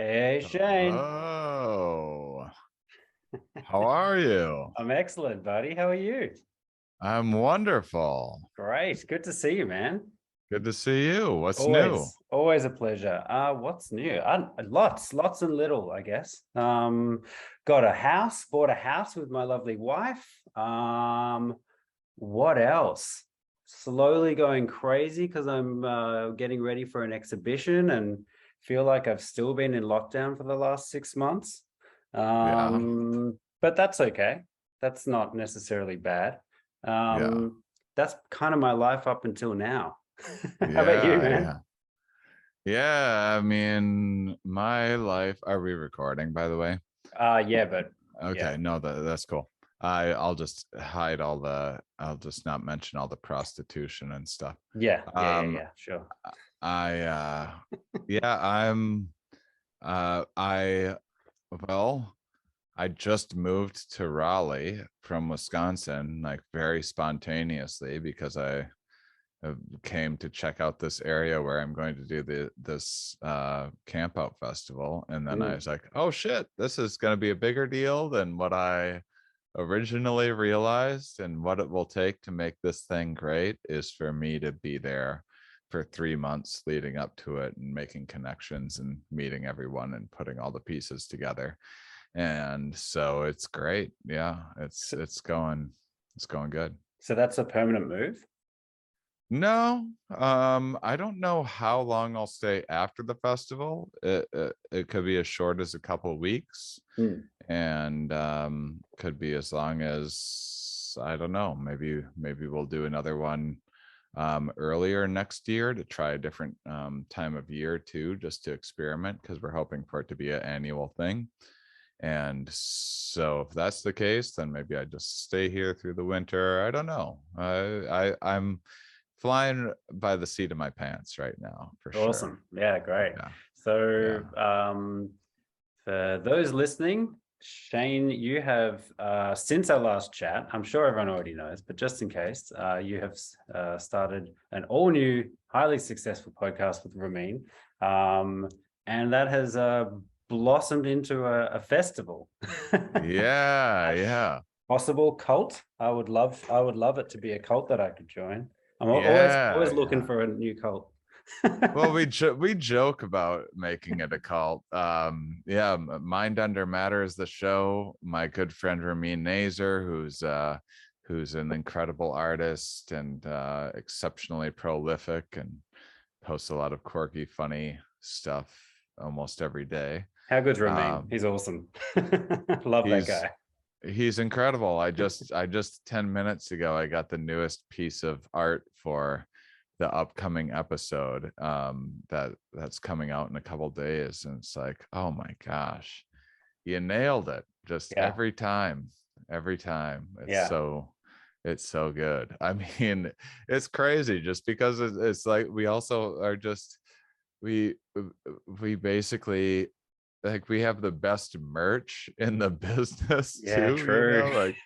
Hey, Shane. Oh, how are you? I'm excellent, buddy. How are you? I'm wonderful. Great. Good to see you, man. Good to see you. What's new? Always a pleasure. What's new? Lots and little, I guess. Got a house, bought a house with my lovely wife. What else? Slowly going crazy because I'm getting ready for an exhibition and feel like I've still been in lockdown for the last 6 months. Yeah, But that's okay. That's not necessarily bad. yeah, That's kind of my life up until now. How about you, yeah, man? yeah. Yeah, I mean, my life. Are we recording, by the way? Yeah, but Okay, yeah, no, that's cool. I'll just hide I'll just not mention all the prostitution and stuff. Um, sure. I yeah, I well, I just moved to Raleigh from Wisconsin, like very spontaneously, because I came to check out this area where I'm going to do this camp out festival. And then I Mm, was like, oh shit, this is going to be a bigger deal than what I originally realized. And what it will take to make this thing great is for me to be there for 3 months leading up to it and making connections and meeting everyone and putting all the pieces together. And so it's great. Yeah, so, it's going good. so that's a permanent move. No, I don't know how long I'll stay after the festival. It could be as short as a couple of weeks, Mm, and could be as long as I don't know. Maybe we'll do another one earlier next year to try a different time of year too, just to experiment because we're hoping for it to be an annual thing. And so if that's the case, then maybe I just stay here through the winter. I don't know. I'm flying by the seat of my pants right now for sure. awesome. Yeah, great. Yeah. So, Yeah. for those listening, Shane, you have, since our last chat, I'm sure everyone already knows, but just in case, you have started an all new, highly successful podcast with Ramin. And that has blossomed into a festival. Yeah. A Yeah. possible cult. I would love it to be a cult that I could join. I'm always Yeah. looking Yeah. for a new cult. Well, we joke about making it a cult. Yeah, Mind Under Matter is the show. My good friend Ramin Nazer, who's an incredible artist and exceptionally prolific and posts a lot of quirky, funny stuff almost every day. How good's Ramin? Um, He's awesome. Love that he's guy. he's incredible. I just 10 minutes ago I got the newest piece of art for the upcoming episode that's coming out in a couple days, and it's like, oh my gosh, you nailed it just Yeah, every time. yeah. It's so good. I mean, it's crazy just because it's like we also are just we we basically like we have the best merch in the business Yeah, too, true. like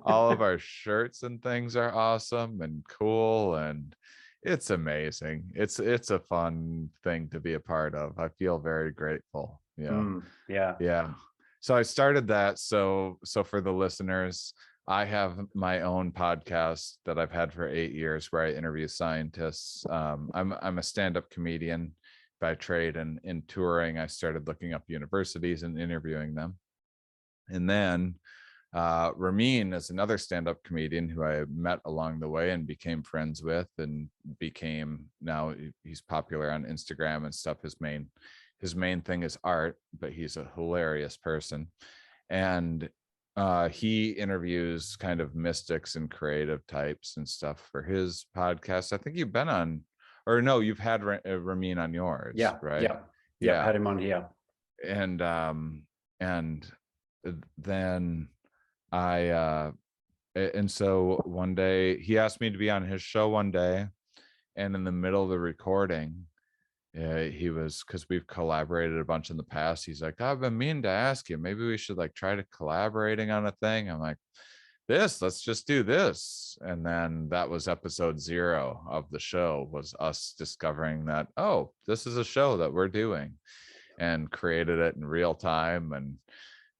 all of our shirts and things are awesome and cool, and it's amazing. It's a fun thing to be a part of. I feel very grateful. Yeah. Yeah. Yeah. So I started that. So for the listeners, I have my own podcast that I've had for 8 years where I interview scientists. I'm a stand-up comedian by trade, and in touring, I started looking up universities and interviewing them. And then Ramin is another stand-up comedian who I met along the way and became friends with, and became now he's popular on Instagram and stuff. His main thing is art, but he's a hilarious person. And he interviews kind of mystics and creative types and stuff for his podcast. I think you've been on, or no, you've had Ramin on yours, Yeah. right? Yeah. Yep. Yeah. Had him on here. And then I and so one day he asked me to be on his show one day, and in the middle of the recording, he was, because we've collaborated a bunch in the past. He's like, I've been meaning to ask you, maybe we should like try to collaborating on a thing. I'm like, let's just do this. And then that was episode 0 of the show, was us discovering that, oh, this is a show that we're doing. and created it in real time and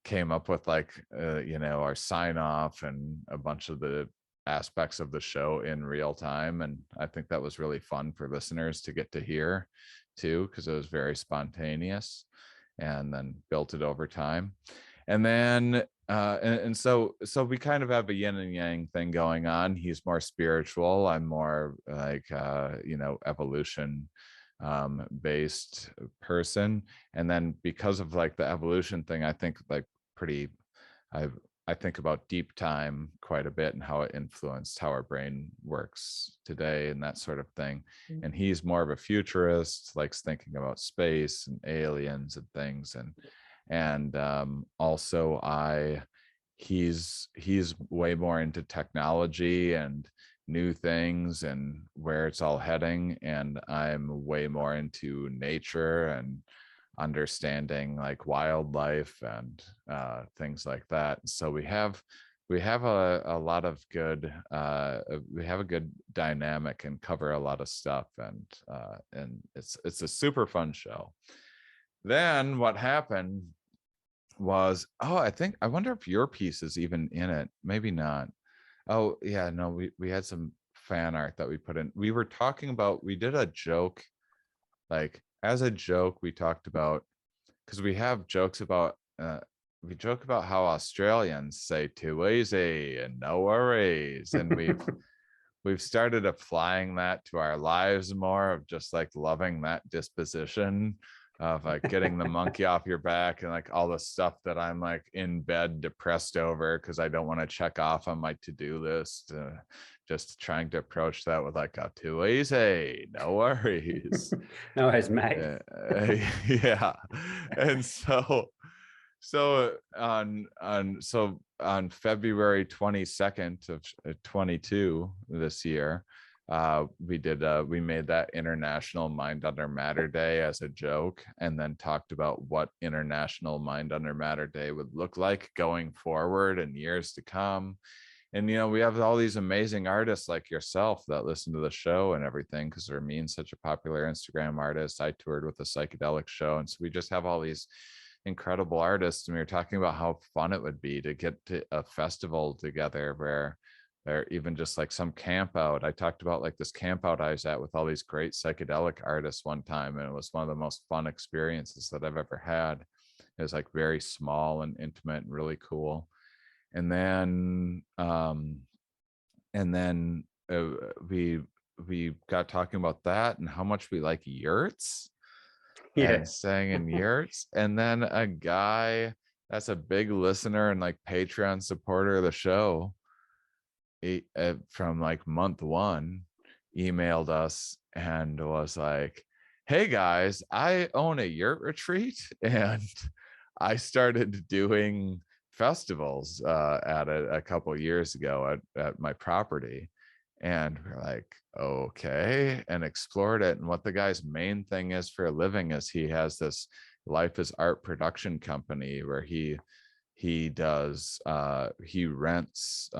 came up with like our sign off and a bunch of the aspects of the show in real time. And I think that was really fun for listeners to get to hear too, because it was very spontaneous, and then built it over time. And then so we kind of have a yin and yang thing going on. He's more spiritual, I'm more like evolution based person. And then because of like the evolution thing, I think like pretty I I think about deep time quite a bit and how it influenced how our brain works today and that sort of thing. And he's more of a futurist, likes thinking about space and aliens and things. And also he's way more into technology and new things and where it's all heading. And I'm way more into nature and understanding like wildlife and things like that. So we have a lot of good we have a good dynamic and cover a lot of stuff, and it's a super fun show. Then what happened was, I wonder if your piece is even in it. Maybe not. Oh yeah, no, we had some fan art that we put in. We were talking about, we did a joke, like as a joke we talked about, because we have jokes about we joke about how Australians say too easy and no worries, and we've started applying that to our lives more, of just like loving that disposition of like getting the monkey off your back and like all the stuff that I'm like in bed depressed over because I don't want to check off on my to-do list. Just trying to approach that with like a too easy, no worries. No worries, mate. Yeah. And on February 22nd of 22 this year, we made that International Mind Under Matter Day as a joke, and then talked about what International Mind Under Matter Day would look like going forward in years to come. And we have all these amazing artists like yourself that listen to the show and everything, because Ramin's such a popular Instagram artist. I toured with a psychedelic show, and so we just have all these incredible artists. And we were talking about how fun it would be to get to a festival together where there even just like some camp out. I talked about like this camp out I was at with all these great psychedelic artists one time, and it was one of the most fun experiences that I've ever had. It was like very small and intimate and really cool. And then we got talking about that and how much we like yurts and Yes. staying in yurts. And then a guy that's a big listener and like Patreon supporter of the show, from like month one, emailed us and was like, hey guys, I own a yurt retreat and I started doing festivals at it a couple of years ago at my property. And we're like, okay, and explored it. And what the guy's main thing is for a living is he has this Life is Art production company where he does he rents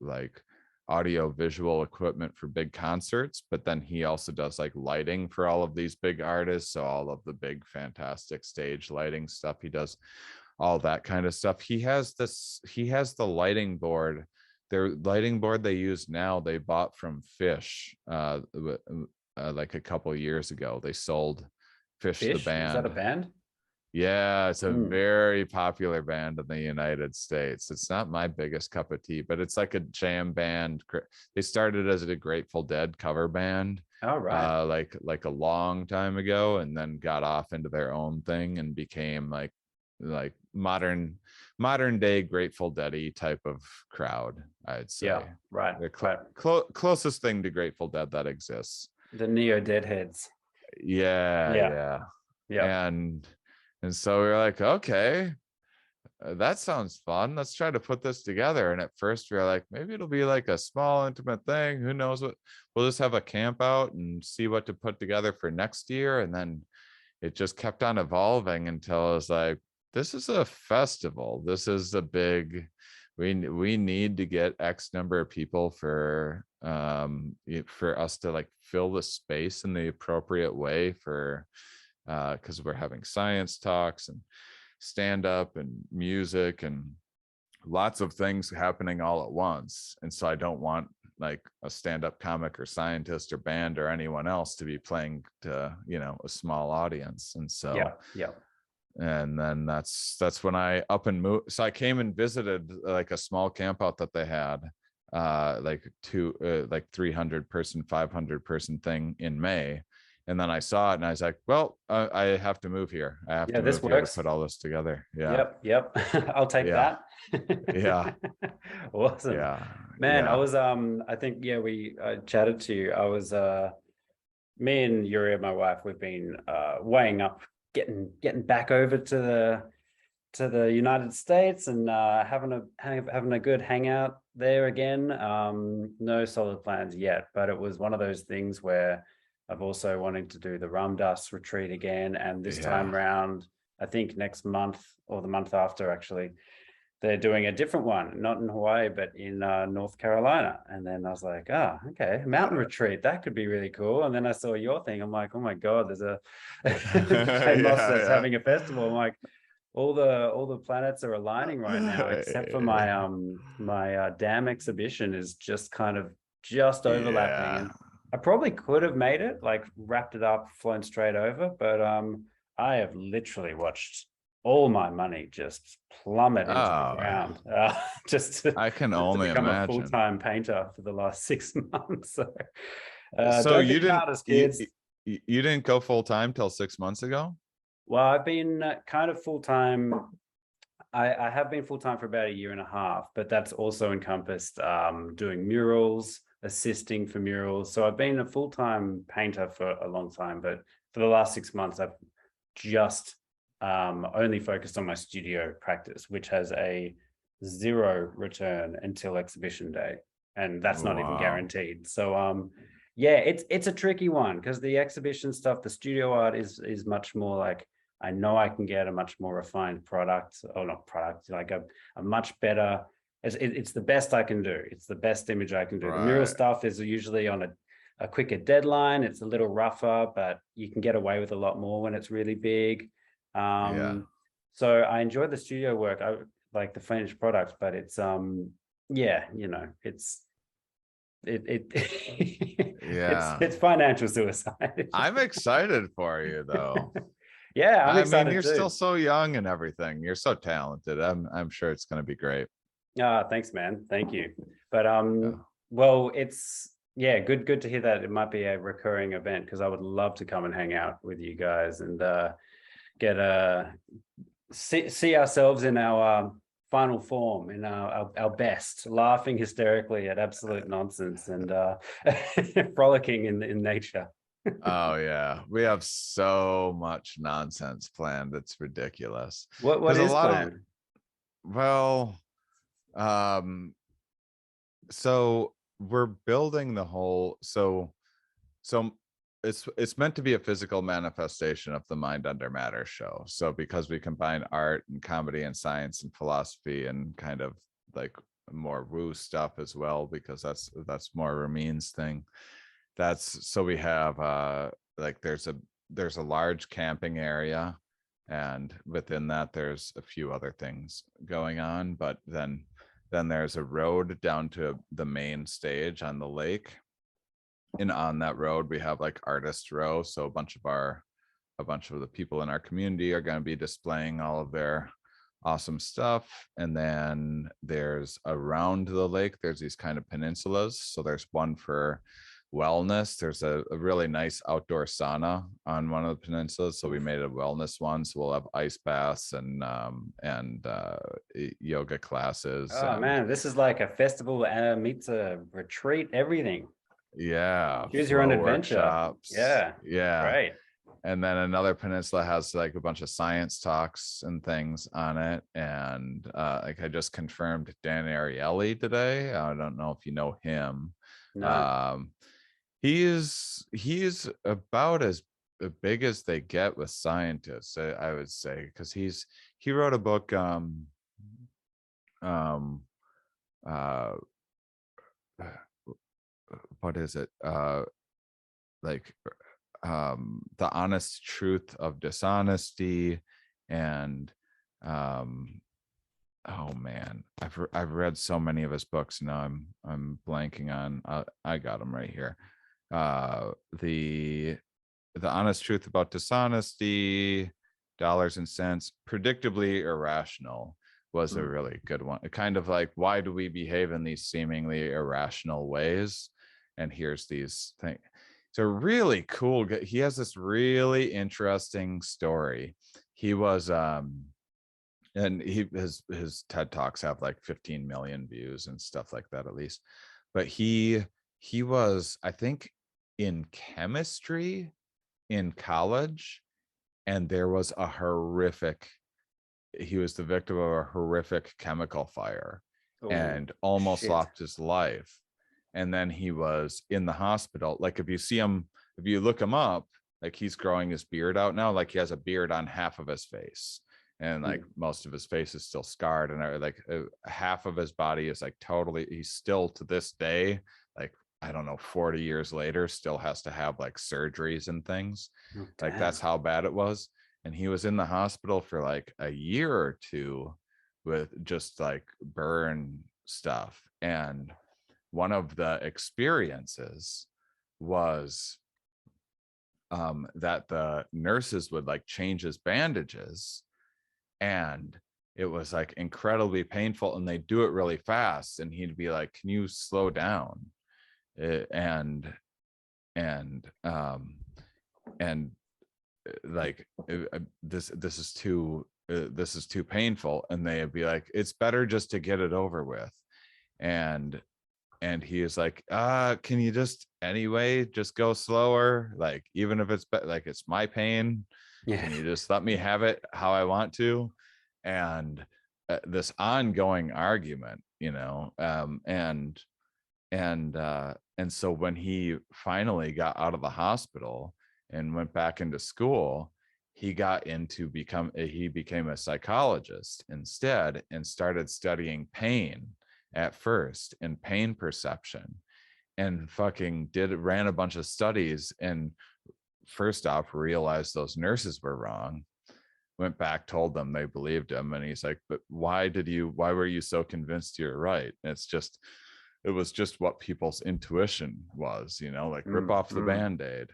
like audio visual equipment for big concerts, but then he also does like lighting for all of these big artists. So all of the big fantastic stage lighting stuff, he does all that kind of stuff. He has the lighting board. Their lighting board they use now, they bought from Fish like a couple of years ago. They sold Fish the Fish? Is that a band. band? Yeah, it's a Mm. very popular band in the United States. It's not my biggest cup of tea, but it's like a jam band. They started as a Grateful Dead cover band, All right. like a long time ago, and then got off into their own thing and became like modern day Grateful Dead-y type of crowd, I'd Yeah. say. Right. The Right. closest thing to Grateful Dead that exists. The Neo Deadheads. Yeah, Yeah. yeah. Yeah. And so we were like, okay, that sounds fun. Let's try to put this together. And at first we were like, maybe it'll be like a small intimate thing. Who knows what? We'll just have a camp out and see what to put together for next year. And then it just kept on evolving until I was like, this is a festival. This is a big, we need to get X number of people for us to like fill the space in the appropriate way for because we're having science talks and stand up and music and lots of things happening all at once. And so I don't want like a stand-up comic or scientist or band or anyone else to be playing to, you know, a small audience. And so Yeah. and then that's when I up and moved. So I came and visited like a small camp out that they had, like 300 person, 500 person thing in May. And then I saw it and I was like, well, I have to move here. I have Yeah, to this move here to works. put all this together. Yeah. Yep. I'll take Yeah. that. Yeah. Awesome. Yeah. Man, I Yeah. was I think yeah, we chatted to you. I was me and Yuri, my wife, we've been weighing up getting back over to the United States and having a good hangout there again. No solid plans yet, but it was one of those things where I've also wanting to do the Ram Dass retreat again, and this Yeah. time round, I think next month or the month after, actually, they're doing a different one, not in Hawaii, but in North Carolina. And then I was like, oh, okay, mountain retreat. That could be really cool. And then I saw your thing. I'm like, oh my God, there's a Mauss that's Yeah. having a festival. I'm like, all the planets are aligning right now, except for my dam exhibition is just kind of just overlapping. Yeah. And I probably could have made it, like wrapped it up, flown straight over, but I have literally watched all my money just plummet into the Oh, ground just I can to only become a imagine. full-time painter for the last 6 months. So So don't be you didn't hard as kids. you didn't go full time till 6 months ago? Well, I've been kind of full-time. I have been full-time for about a year and a half, but that's also encompassed doing murals, assisting for murals. So I've been a full-time painter for a long time, but for the last 6 months, I've just only focused on my studio practice, which has a zero return until exhibition day. And that's not even Wow. guaranteed. So yeah, it's a tricky one because the exhibition stuff, the studio art is much more like I know I can get a much more refined product, or not product, like a much better, it's the best I can do. It's the best image I can do. The mural Right. stuff is usually on a quicker deadline. It's a little rougher, but you can get away with a lot more when it's really big. Yeah. So I enjoy the studio work. I like the finished product, but it's yeah, you know, it Yeah. it's financial suicide. I'm excited for you though. Yeah, I'm I mean, excited you're still too. so young and everything. You're so talented. I'm sure it's going to be great. Thanks, man. Thank you. But Yeah. well, it's yeah, good to hear that it might be a recurring event because I would love to come and hang out with you guys and get see ourselves in our final form, in our best, laughing hysterically at absolute nonsense and frolicking in nature. Oh yeah. We have so much nonsense planned. It's ridiculous. What Because a is lot of planned? well, um, so we're building the whole so it's meant to be a physical manifestation of the Mind Under Matter show. So because we combine art and comedy and science and philosophy and kind of like more woo stuff as well, because that's more Ramin's thing. That's so we have like there's a large camping area, and within that there's a few other things going on, but then there's a road down to the main stage on the lake, and on that road we have like artist row, so a bunch of the people in our community are going to be displaying all of their awesome stuff. And then there's around the lake there's these kind of peninsulas, so there's one for wellness. There's a really nice outdoor sauna on one of the peninsulas, so we made a wellness one, so we'll have ice baths and yoga classes Oh and man, this is like a festival meets a retreat, everything. yeah, Choose your own flow adventure. workshops. Yeah, Yeah. great. And then another peninsula has like a bunch of science talks and things on it. And like I just confirmed Dan Ariely today. I don't know if you know him. No. Um, he's about as big as they get with scientists, I would say, because he wrote a book um uh what is it like The Honest Truth of Dishonesty, and oh man, I've read so many of his books now. I'm blanking on. I got them right here. The Honest Truth About Dishonesty, Dollars and Cents, Predictably Irrational was a really good one. Kind of like, why do we behave in these seemingly irrational ways? And here's these things. It's a really cool. He has this really interesting story. He was and his TED Talks have like 15 million views and stuff like that at least. But he was, I think, in chemistry in college, and there was a horrific, he was the victim of a horrific chemical fire and almost lost his life. And then he was in the hospital. Like if you look him up, like he's growing his beard out now, like he has a beard on half of his face, and like most of his face is still scarred, and like half of his body is like totally, he's still to this day, like I don't know, 40 years later, still has to have like surgeries and things. Like that's how bad it was. And he was in the hospital for like a year or two with just like burn stuff. And one of the experiences was that the nurses would like change his bandages, and it was like incredibly painful, and they'd do it really fast, and he'd be like, can you slow down? And like this is too painful, and they'd be like, it's better just to get it over with. And he is like, can you just anyway just go slower, like even if it's like it's my pain, can you just let me have it how I want to? And this ongoing argument, and so when he finally got out of the hospital and went back into school, he became a psychologist instead, and started studying pain at first and pain perception, and fucking ran a bunch of studies, and first off realized those nurses were wrong, went back, told them, they believed him, and he's like, but why were you so convinced you're right? And it was just what people's intuition was, like rip off the band-aid.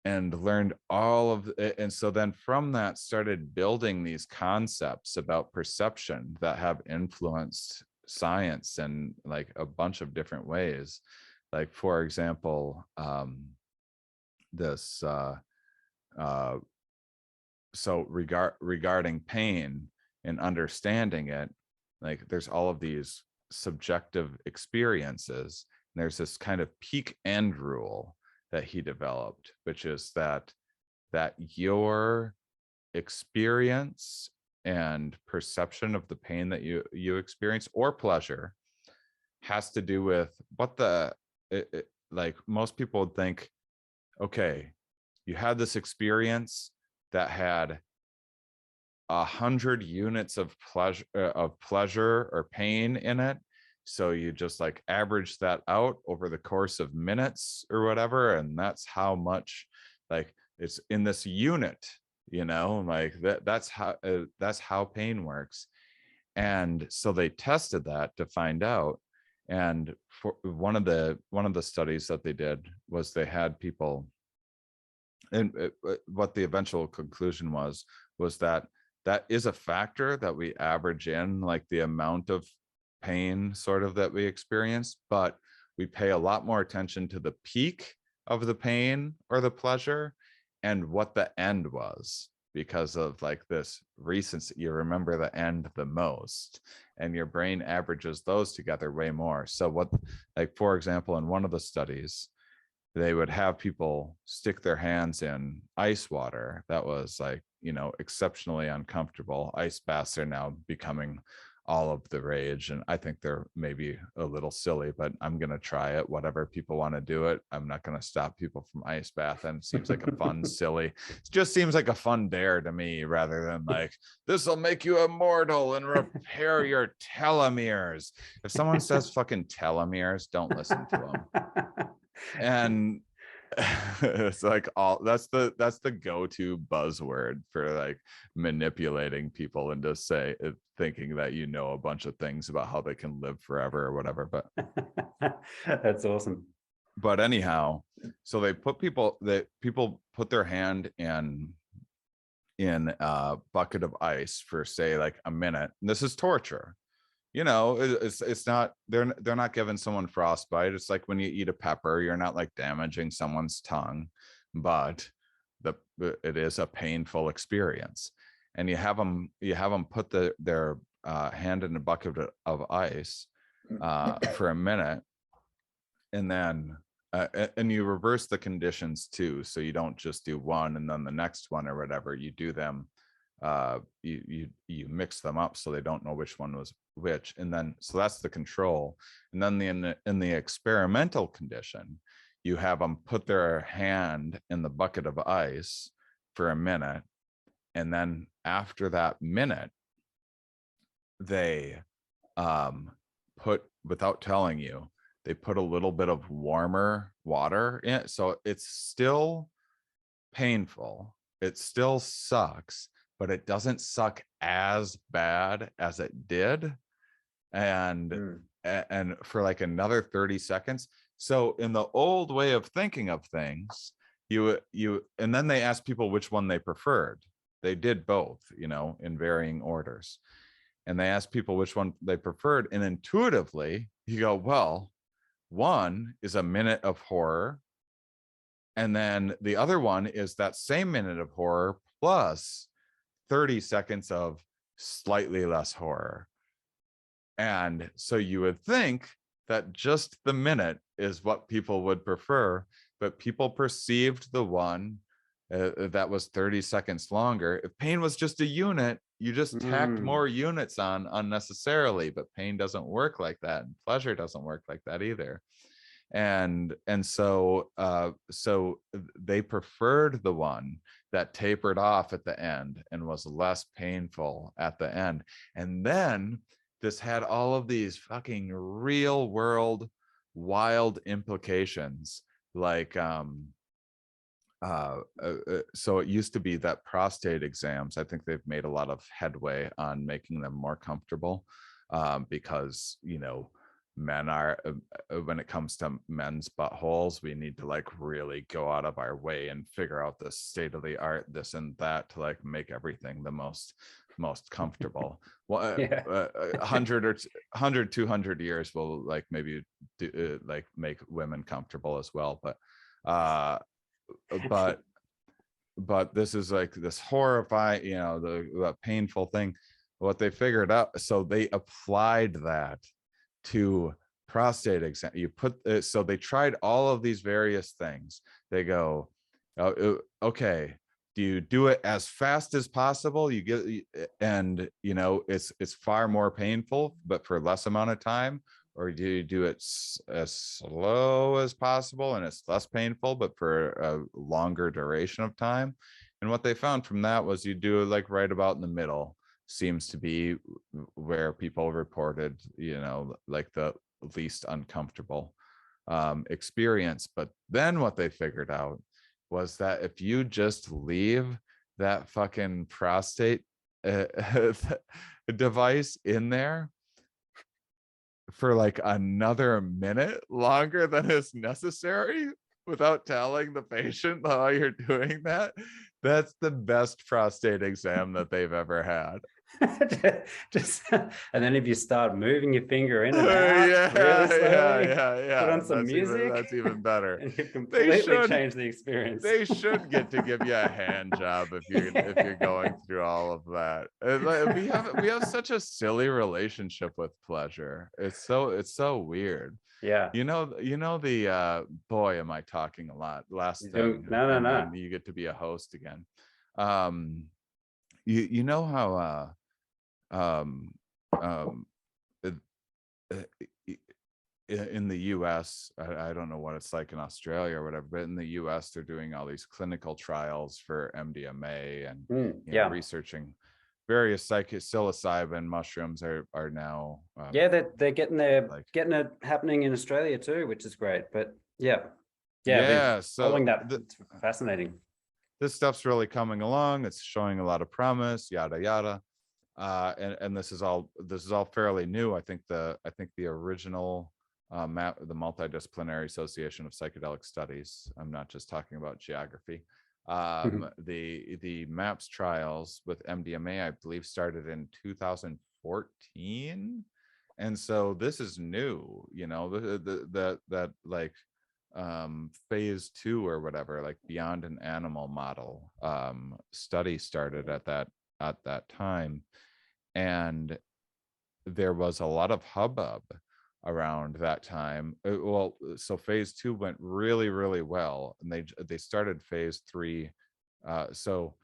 And learned all of it. And so then from that started building these concepts about perception that have influenced science in like a bunch of different ways. Like, for example, so regarding pain and understanding it, like there's all of these subjective experiences, and there's this kind of peak end rule that he developed, which is that your experience and perception of the pain that you experience, or pleasure, has to do with what like most people would think, okay, you had this experience that had 100 units of pleasure or pain in it, so you just like average that out over the course of minutes or whatever, and that's how much, like it's in this unit, like that's how pain works. And so they tested that to find out. And for one of the studies that they did was they had people, and what the eventual conclusion was that is a factor that we average in, like the amount of pain sort of that we experience, but we pay a lot more attention to the peak of the pain or the pleasure and what the end was, because of like this recency. You remember the end the most, and your brain averages those together way more. So what, like for example, in one of the studies, they would have people stick their hands in ice water that was like, exceptionally uncomfortable. Ice baths are now becoming all of the rage, and I think they're maybe a little silly, but I'm going to try it. Whatever people want to do it, I'm not going to stop people from ice bath. And it seems like a fun silly, it just seems like a fun dare to me, rather than like, this will make you immortal and repair your telomeres. If someone says fucking telomeres, don't listen to them. It's like all that's the go-to buzzword for like manipulating people into thinking that you know a bunch of things about how they can live forever or whatever. That's awesome. But anyhow, so people put their hand in a bucket of ice for say like a minute. And this is torture. It's not, they're not giving someone frostbite. It's like when you eat a pepper, you're not like damaging someone's tongue, but it is a painful experience. And you have them put their hand in a bucket of ice for a minute, and then and you reverse the conditions too, so you don't just do one and then the next one or whatever. You do them, you mix them up so they don't know which one was which, and then so that's the control. And then in the experimental condition, you have them put their hand in the bucket of ice for a minute, and then after that minute they put, without telling you, they put a little bit of warmer water in it. So it's still painful, it still sucks, but it doesn't suck as bad as it did. And for like another 30 seconds. So in the old way of thinking of things, you and then they asked people which one they preferred. They did both, in varying orders. And they asked people which one they preferred. And intuitively, you go, well, one is a minute of horror, and then the other one is that same minute of horror plus 30 seconds of slightly less horror. And so you would think that just the minute is what people would prefer, but people perceived the one that was 30 seconds longer. If pain was just a unit, you just tacked more units on unnecessarily, but pain doesn't work like that, and pleasure doesn't work like that either. And so they preferred the one that tapered off at the end and was less painful at the end. And then this had all of these fucking real world wild implications, like so it used to be that prostate exams, I think they've made a lot of headway on making them more comfortable, because men are, when it comes to men's buttholes, we need to like really go out of our way and figure out the state of the art, this and that, to like make everything the most comfortable. Well, Yeah. 100 200 years will like maybe do, like make women comfortable as well, but this is like this horrifying, the painful thing. What they figured out, so they applied that to prostate exam. You put so they tried all of these various things. They go, oh, okay, do you do it as fast as possible? You get, and it's far more painful, but for less amount of time, or do you do it as slow as possible and it's less painful, but for a longer duration of time? And what they found from that was you do it like right about in the middle seems to be where people reported, like the least uncomfortable experience. But then what they figured out was that if you just leave that fucking prostate device in there for like another minute longer than is necessary without telling the patient how you're doing that, that's the best prostate exam that they've ever had. Just and then if you start moving your finger in and out really slowly, put on some music, that's even better. and you completely change the experience. They should get to give you a hand job if you're going through all of that. We have such a silly relationship with pleasure. It's so weird. Yeah. The boy, am I talking a lot? Last thing. No. You get to be a host again. You know how in the US, I don't know what it's like in Australia or whatever, but in the US, they're doing all these clinical trials for MDMA and researching various psilocybin mushrooms are now. They're getting it happening in Australia too, which is great. But yeah. Yeah, I've been Yeah, following so that. It's fascinating. this stuff's really coming along. It's showing a lot of promise, yada yada. And this is all fairly new. I think the original map, the Multidisciplinary Association of Psychedelic Studies. I'm not just talking about geography. Mhm. The MAPS trials with MDMA, I believe, started in 2014, and so this is new. That like phase 2 or whatever, like beyond an animal model study started at that time, and there was a lot of hubbub around that time. Well, so phase 2 went really really well, and they started phase 3. So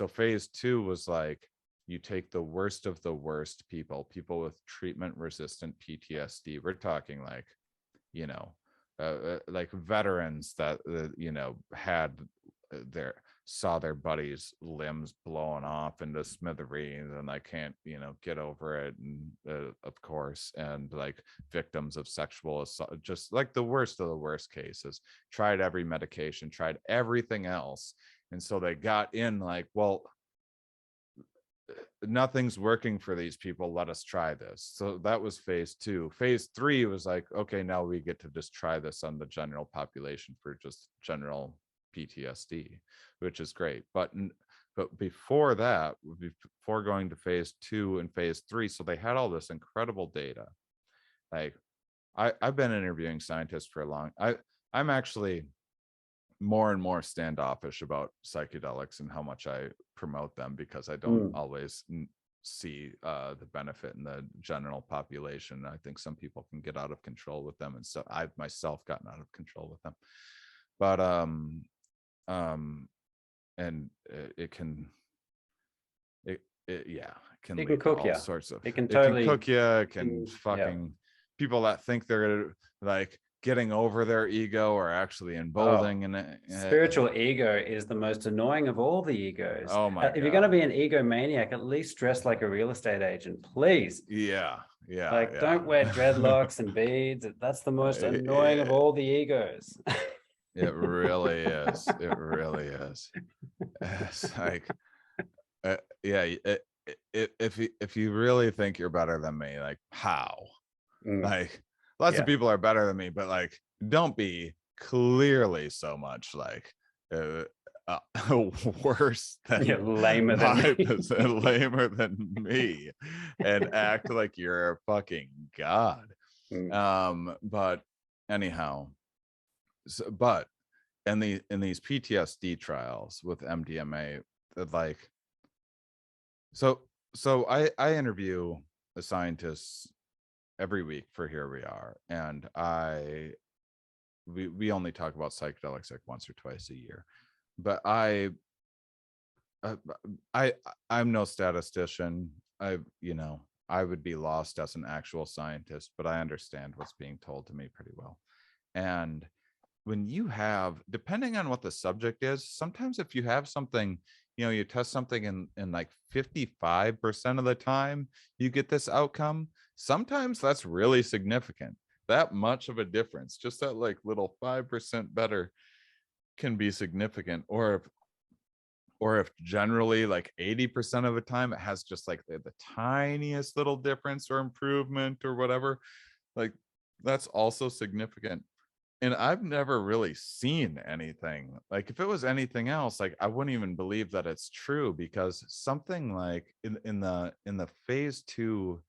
phase 2 was like, you take the worst of the worst people with treatment resistant PTSD. We're talking like, you know like veterans that had their saw their buddies' limbs blown off into smithereens, and I can't get over it, and of course, and like victims of sexual assault, just like the worst of the worst cases, tried every medication, tried everything else, and so they got in like, well, nothing's working for these people, let us try this. So that was phase 2. Phase 3 was like, okay, now we get to just try this on the general population for just general PTSD, which is great. But before that, before going to phase 2 and phase 3, so they had all this incredible data. Like, I've been interviewing scientists for a long. I'm actually more and more standoffish about psychedelics and how much I promote them, because I don't Mm. always see the benefit in the general population. I think some people can get out of control with them, and so I've myself gotten out of control with them. But um and it can yeah, it can It can lead to cook all you. sorts of, It can it can totally, cook you, it can yeah. fucking, people that think they're like getting over their ego are actually Oh, emboldening, and spiritual ego is the most annoying of all the egos. oh my If you're going to god. be an egomaniac, at least dress like a real estate agent, please. Yeah, yeah, Like, don't wear yeah. dreadlocks and beads. That's the most annoying of it, all the egos. it really is. It really is. It's like, yeah. If you really think you're better than me, like, how? Mm, Like, lots of yeah. people are better than me, but like, don't be clearly so much like uh, uh, worse Yeah, than lamer than my me. lamer than me, and act like you're a fucking god. Mm. But anyhow, but in these PTSD trials with MDMA, that like, so I interview the scientists every week for Here We Are, and we only talk about psychedelics like once or twice a year, but uh, I I'm no statistician. I would be lost as an actual scientist, but I understand what's being told to me pretty well. And when you have, depending on what the subject is, sometimes if you have something, you test something in like 55% of the time, you get this outcome. Sometimes that's really significant. That much of a difference, just that like little 5% better, can be significant. Or if generally like 80% of the time it has just like the tiniest little difference or improvement or whatever, like, that's also significant. And I've never really seen anything like, if it was anything else, like, I wouldn't even believe that it's true, because something like in the phase 2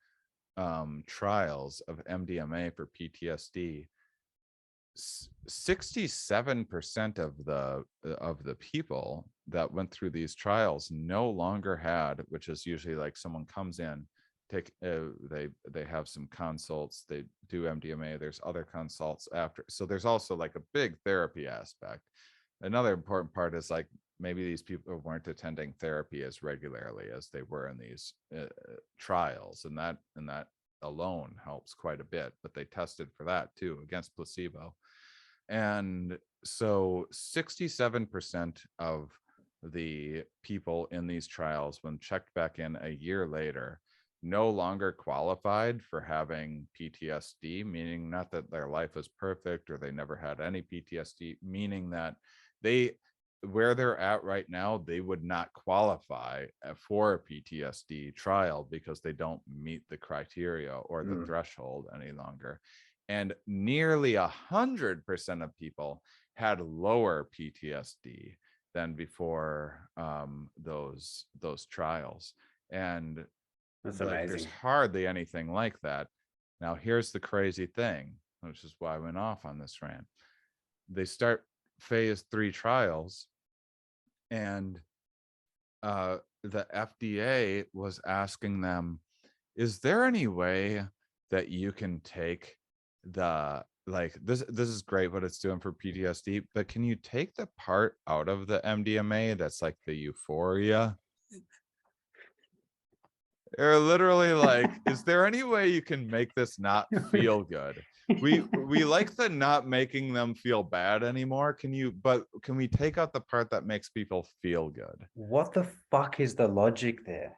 trials of MDMA for PTSD, 67% of the people that went through these trials no longer had, which is usually like someone comes in, they have some consults, they do MDMA, there's other consults after, so there's also like a big therapy aspect. Another important part is like, maybe these people weren't attending therapy as regularly as they were in these trials, and that alone helps quite a bit, but they tested for that too against placebo. And so 67% of the people in these trials, when checked back in a year later, no longer qualified for having PTSD, meaning not that their life is perfect or they never had any PTSD, meaning that they, where they're at right now, they would not qualify for a PTSD trial because they don't meet the criteria or the threshold any longer. And nearly 100% of people had lower PTSD than before those trials. And That's like there's amazing. hardly anything like that. Now here's the crazy thing, which is why I went off on this rant. They start phase 3 trials, and the FDA was asking them, is there any way that you can take the, like, this is great what it's doing for PTSD, but can you take the part out of the MDMA that's like the euphoria? They're literally like, is there any way you can make this not feel good? We like the not making them feel bad anymore. Can we take out the part that makes people feel good? What the fuck is the logic there?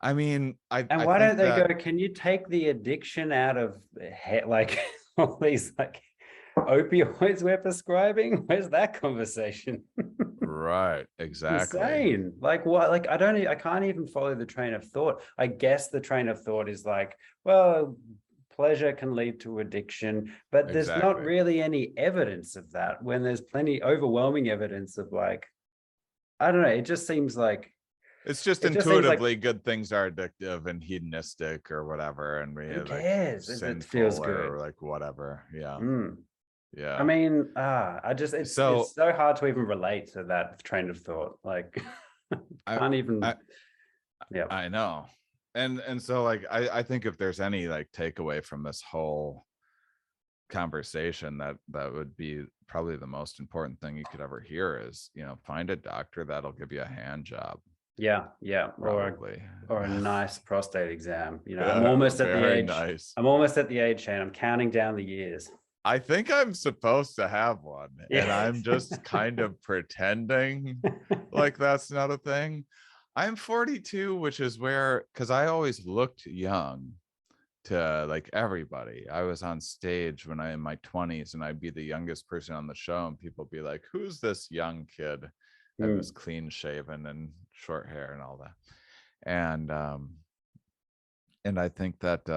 I mean, And I why don't think they go, that, can you take the addiction out of like all these like opioids we're prescribing? Where's that conversation? right, exactly. Insane. Like what? Like I can't even follow the train of thought. I guess the train of thought is like, well, pleasure can lead to addiction, but there's not Exactly. really any evidence of that when there's plenty overwhelming evidence of like, I don't know, It's just it just seems like intuitively good things are addictive and hedonistic or whatever, and we who like cares if it feels sinful good? or like whatever. Yeah. Mm. I Yeah. mean, I just So it's so hard to even relate to that train of thought. Like I can't I even yeah. I know. And so like I think if there's any like takeaway from this whole conversation, that would be probably the most important thing you could ever hear is, find a doctor that'll give you a hand job. Yeah, yeah, Probably. or a nice prostate exam. You know, Very nice. I'm almost at the age, and I'm counting down the years. I think I'm supposed to have one, and Yeah. I'm just kind of pretending like that's not a thing. I'm 42, which is where, because I always looked young to like everybody. I was on stage when I in my 20s, and I'd be the youngest person on the show, and people be like, "Who's this young kid that was Mm. clean shaven and short hair and all that?" And I think that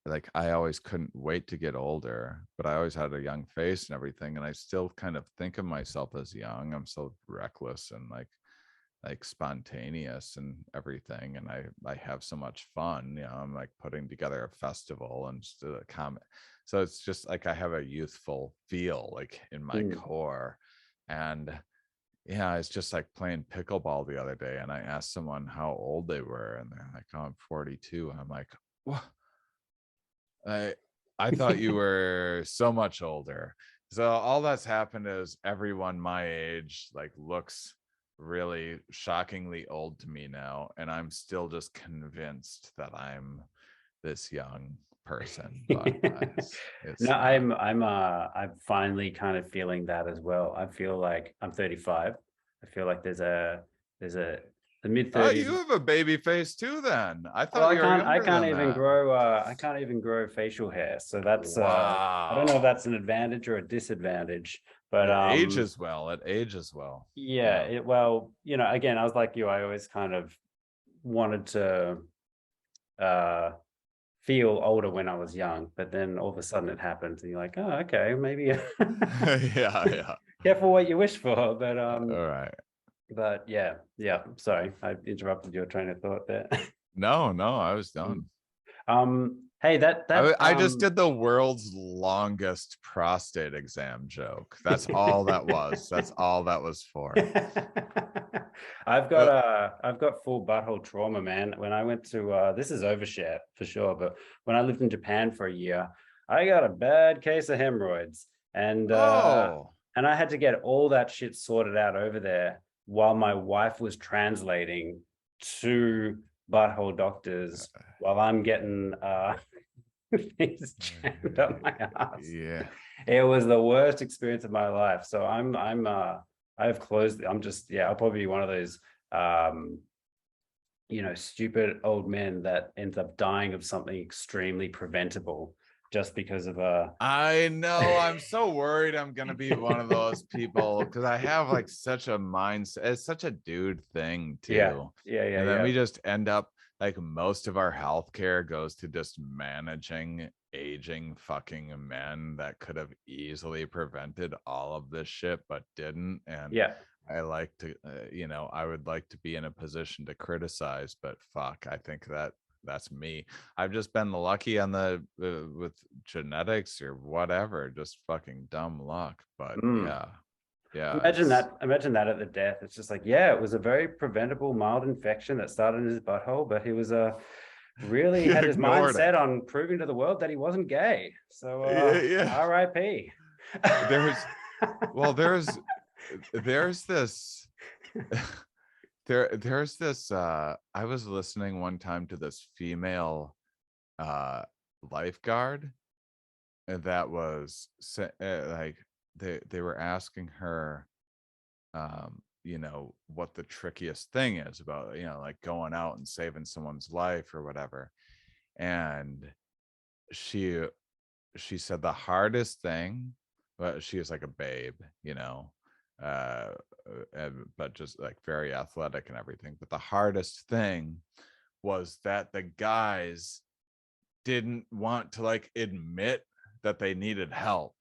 like I always couldn't wait to get older, but I always had a young face and everything, and I still kind of think of myself as young. I'm so reckless and like spontaneous and everything, and I have so much fun. I'm like putting together a festival and just a comment, so it's just like I have a youthful feel like in my Mm. core. And yeah, it's just like playing pickleball the other day, and I asked someone how old they were, and they're like, "Oh, I'm 42." And I'm like, "What? I I thought you were so much older." So all that's happened is everyone my age like looks really shockingly old to me now, and I'm still just convinced that I'm this young person, but No, it's not. I'm finally kind of feeling that as well. I feel like I'm 35. I feel like there's a the mid Oh, 30s. you have a baby face too then. I Well, thought you were I younger can't than even that. grow I can't even grow facial hair. So that's I don't know if Wow. that's an advantage or a disadvantage, but It ages well. It ages well. yeah, Yeah. well, you know, again, I was like you, I always kind of wanted to uh feel older when I was young, but then all of a sudden it happens and you're like, oh, okay, maybe Yeah, yeah. careful what you wish for. All right. But yeah, yeah. Sorry, I interrupted your train of thought there. No, no, I was done. Hey, I just did the world's longest prostate exam joke. That's all that was. That's all that was for. Uh, I've got full butthole trauma, man. When I went to this is overshare for sure, but when I lived in Japan for a year, I got a bad case of hemorrhoids, oh, and I had to get all that shit sorted out over there while my wife was translating to butthole doctors while I'm getting things jammed up my ass. yeah. It was the worst experience of my life. So I've closed. I'm just, yeah, I'll probably be one of those um stupid old men that ends up dying of something extremely preventable just because of a. I know. I'm so worried I'm gonna be one of those people because I have like such a mindset. It's such a dude thing Yeah, too. yeah, yeah, And then yeah. we just end up like most of our healthcare goes to just managing aging fucking men that could have easily prevented all of this shit but didn't. And Yeah. I like to, I would like to be in a position to criticize, but fuck, I think that's me. I've just been lucky on the with genetics or whatever, just fucking dumb luck. But Mm. yeah, Imagine it's that. Imagine that at the death. It's just like, yeah, it was a very preventable, mild infection that started in his butthole, but he was really he had his mind ignored it. set on proving to the world that he wasn't gay. So, Yeah, yeah. R.I.P. There's well, there's this there's this I was listening one time to this female uh lifeguard that was like they were asking her what the trickiest thing is about, like going out and saving someone's life or whatever. And she she said the hardest thing, well, she is like a babe, uh but just like very athletic and everything. But the hardest thing was that the guys didn't want to like admit that they needed help.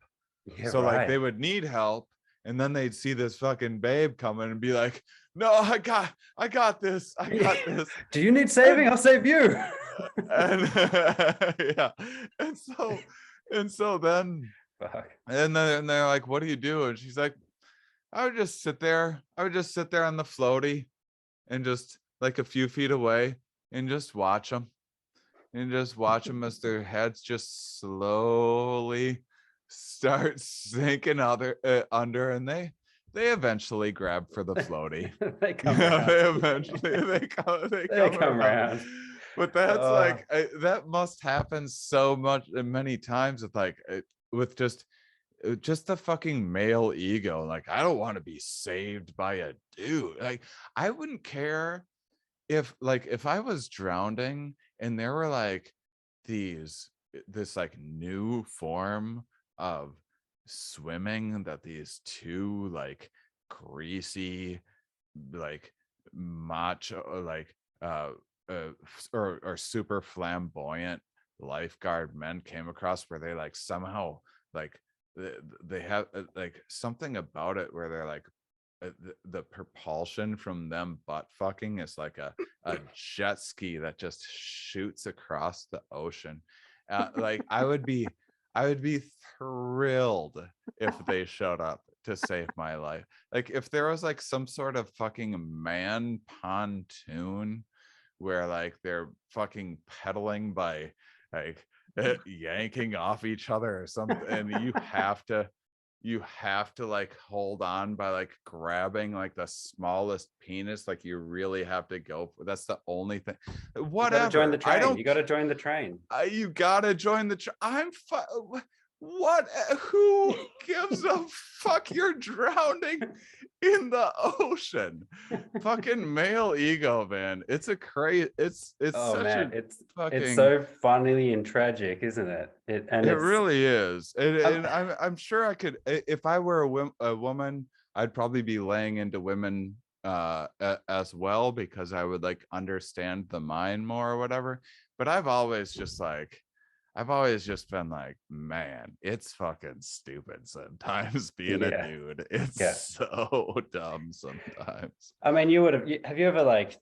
Yeah, So like right. they would need help, and then they'd see this fucking babe coming and be like, "No, I got this, I got this." Do you need saving? And I'll save you. and yeah, and so and so then Fuck. and they're like, "What do you do?" And she's like, "I would just sit there. I would just sit there on the floaty and just like a few feet away and just watch them." And just watch them as their heads just slowly start sinking under, and they eventually grab for the floaty. They come around. They eventually they They come come around. around. But that's Oh, like that must happen so much many times with like with just the fucking male ego. Like, I don't want to be saved by a dude. Like, I wouldn't care if I was drowning and there were like this like new form of swimming that these two like greasy like macho like or super flamboyant lifeguard men came across, where they like somehow like they have like something about it where they're like the propulsion from them butt fucking is like a jet ski that just shoots across the ocean. Like I would be thrilled if they showed up to save my life. Like if there was like some sort of fucking man pontoon where like they're fucking pedaling by like yanking off each other or something, and you have to like hold on by like grabbing like the smallest penis, like you really have to go for, that's the only thing. you got to join the Whatever, I train. don't. You got to join the train. You gotta join the what, who gives a fuck? You're drowning in the ocean. Fucking male ego, man. It's a crazy, it's Oh such man, a it's fucking, so funnily and tragic, isn't it? And it it's really is. And, um, and I'm sure I could, if I were a woman, I'd probably be laying into women as well, because I would like understand the mind more or whatever. But I've always just been like, man, it's fucking stupid sometimes being a yeah, dude. It's yeah. so dumb sometimes. I mean, have you ever like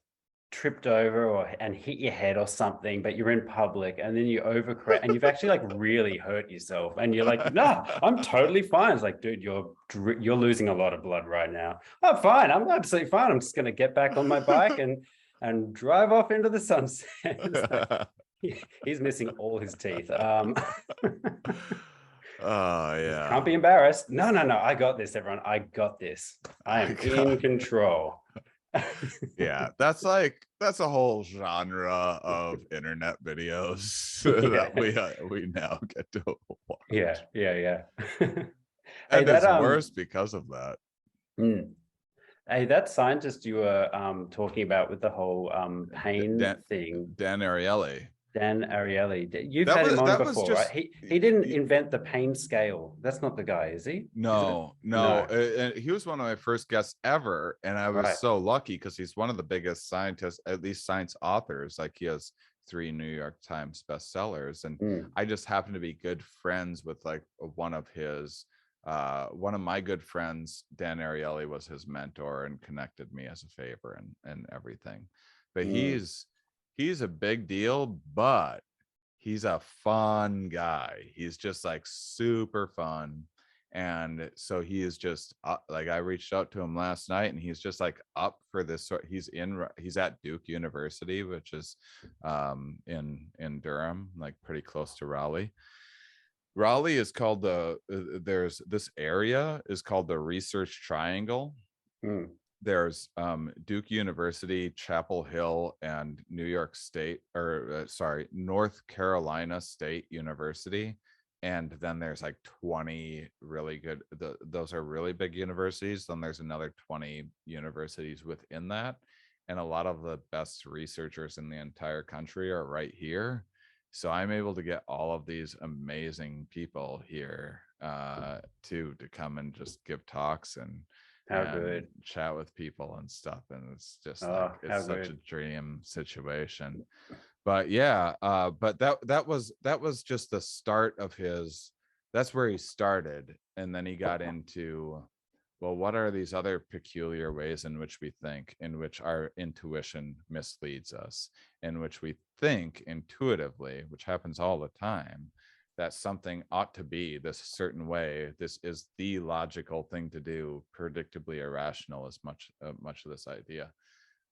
tripped over or and hit your head or something, but you're in public and then you overcorrect and you've actually like really hurt yourself and you're like, nah, I'm totally fine. It's like, dude, you're losing a lot of blood right now. I'm fine. I'm absolutely fine. I'm just gonna get back on my bike and drive off into the sunset. It's like he's missing all his teeth. Oh Just can't be yeah. embarrassed. No, no, no. I got this, everyone. I got this. I I am in got control. Yeah, that's a whole genre of internet videos that Yeah. we now get to Yeah. watch. Yeah. Yeah. Hey, And it's worse because of that. mm, Hey, that scientist you were talking about with the whole pain Dan, thing, Dan Ariely. Dan Ariely. You've That had him was on that was before, right? just He didn't invent the pain scale. That's not the guy, is he? Is it? no, no. No. He was one of my first guests ever, and I was Right. so lucky because he's one of the biggest scientists, at least science authors. Like he has 3 New York Times bestsellers, and Mm. I just happened to be good friends with like one of my good friends, Dan Ariely, was his mentor and connected me as a favor and everything. But Mm. he's a big deal, but he's a fun guy. He's just like super fun. And so he is just like, I reached out to him last night and he's just like up for this sort. He's at Duke University, which is in Durham, like pretty close to Raleigh. Raleigh is called there's this area is called the Research Triangle. Mm. There's Duke University, Chapel Hill, and North Carolina State University. And then there's like 20 really good, those are really big universities. Then there's another 20 universities within that. And a lot of the best researchers in the entire country are right here. So I'm able to get all of these amazing people here to come and just give talks How and good. chat with people and stuff, and it's just like Oh, how it's such a good. dream situation. But yeah, but that was just the start of his. That's where he started, and then he got into, well, what are these other peculiar ways in which we think, in which our intuition misleads us, in which we think intuitively, which happens all the time, that something ought to be this certain way. This is the logical thing to do. Predictably irrational is much of this idea,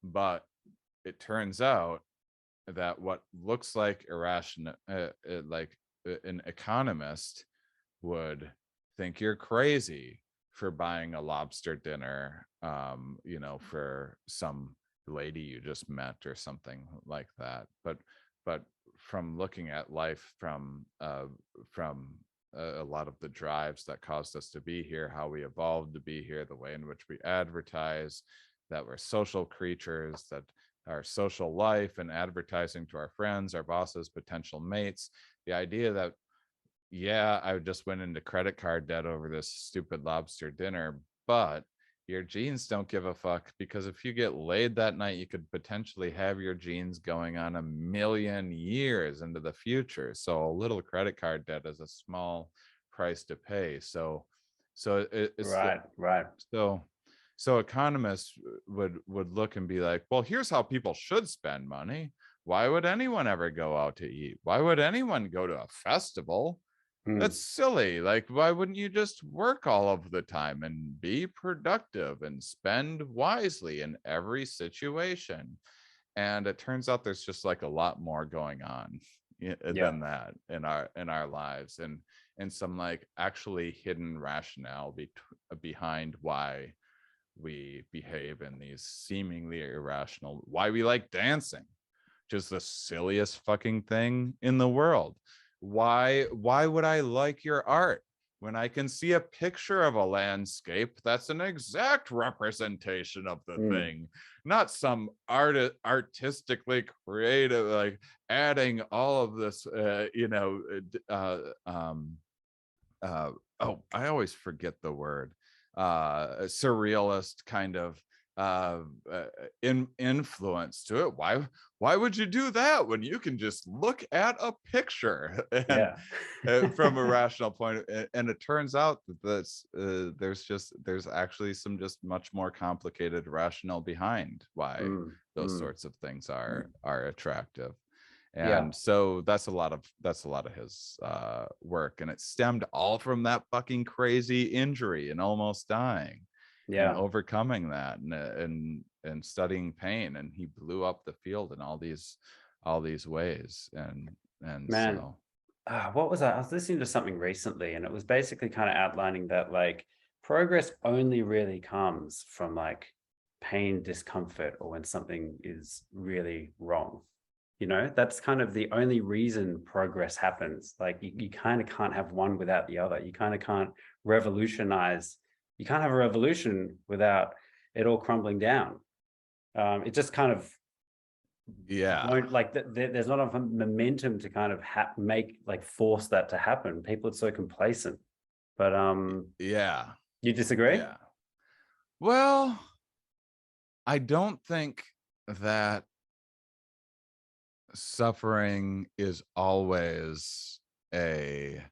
but it turns out that what looks like irrational, an economist would think you're crazy for buying a lobster dinner, for some lady you just met or something like that. But from looking at life from a lot of the drives that caused us to be here, how we evolved to be here, the way in which we advertise that we're social creatures, that our social life and advertising to our friends, our bosses, potential mates, the idea that, yeah, I just went into credit card debt over this stupid lobster dinner, but your genes don't give a fuck, because if you get laid that night, you could potentially have your genes going on 1,000,000 years into the future. So a little credit card debt is a small price to pay. It's Right, right. so so economists would look and be like, well, here's how people should spend money. Why would anyone ever go out to eat? Why would anyone go to a festival? Mm. That's silly. Like, why wouldn't you just work all of the time and be productive and spend wisely in every situation? And it turns out there's just like a lot more going on Yeah. than that in our lives, and some like actually hidden rationale behind why we behave in these seemingly irrational, why we like dancing, just the silliest fucking thing in the world. Why would I like your art when I can see a picture of a landscape that's an exact representation of the Mm. thing, not some artistically creative, like adding all of this I always forget the word, surrealist kind of uh, influence to it. Why would you do that when you can just look at a picture and Yeah. from a rational point? And it turns out that there's actually some just much more complicated rationale behind why Mm. those Mm. sorts of things are attractive. Yeah. And so that's a lot of his work, and it stemmed all from that fucking crazy injury and almost dying and Yeah. overcoming that and studying pain, and he blew up the field in all these ways. And Man, so what was I was listening to something recently, and it was basically kind of outlining that like progress only really comes from like pain, discomfort, or when something is really wrong. That's kind of the only reason progress happens. Like you kind of can't have one without the other. You kind of can't revolutionize. You can't have a revolution without it all crumbling down. It just kind of won't, like, there's not enough momentum to kind of force that to happen. People are so complacent. But yeah. you disagree? Yeah. Well, I don't think that suffering is always a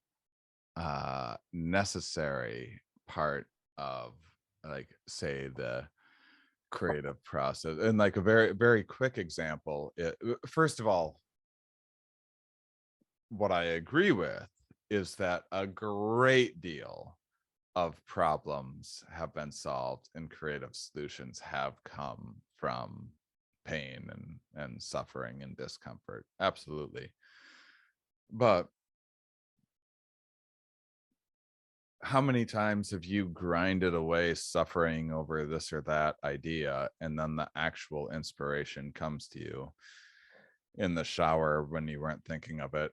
necessary part of, like, say, the creative process. And like a very, very quick example, first of all, what I agree with is that a great deal of problems have been solved and creative solutions have come from pain and suffering and discomfort. Absolutely. But how many times have you grinded away suffering over this or that idea, and then the actual inspiration comes to you in the shower when you weren't thinking of it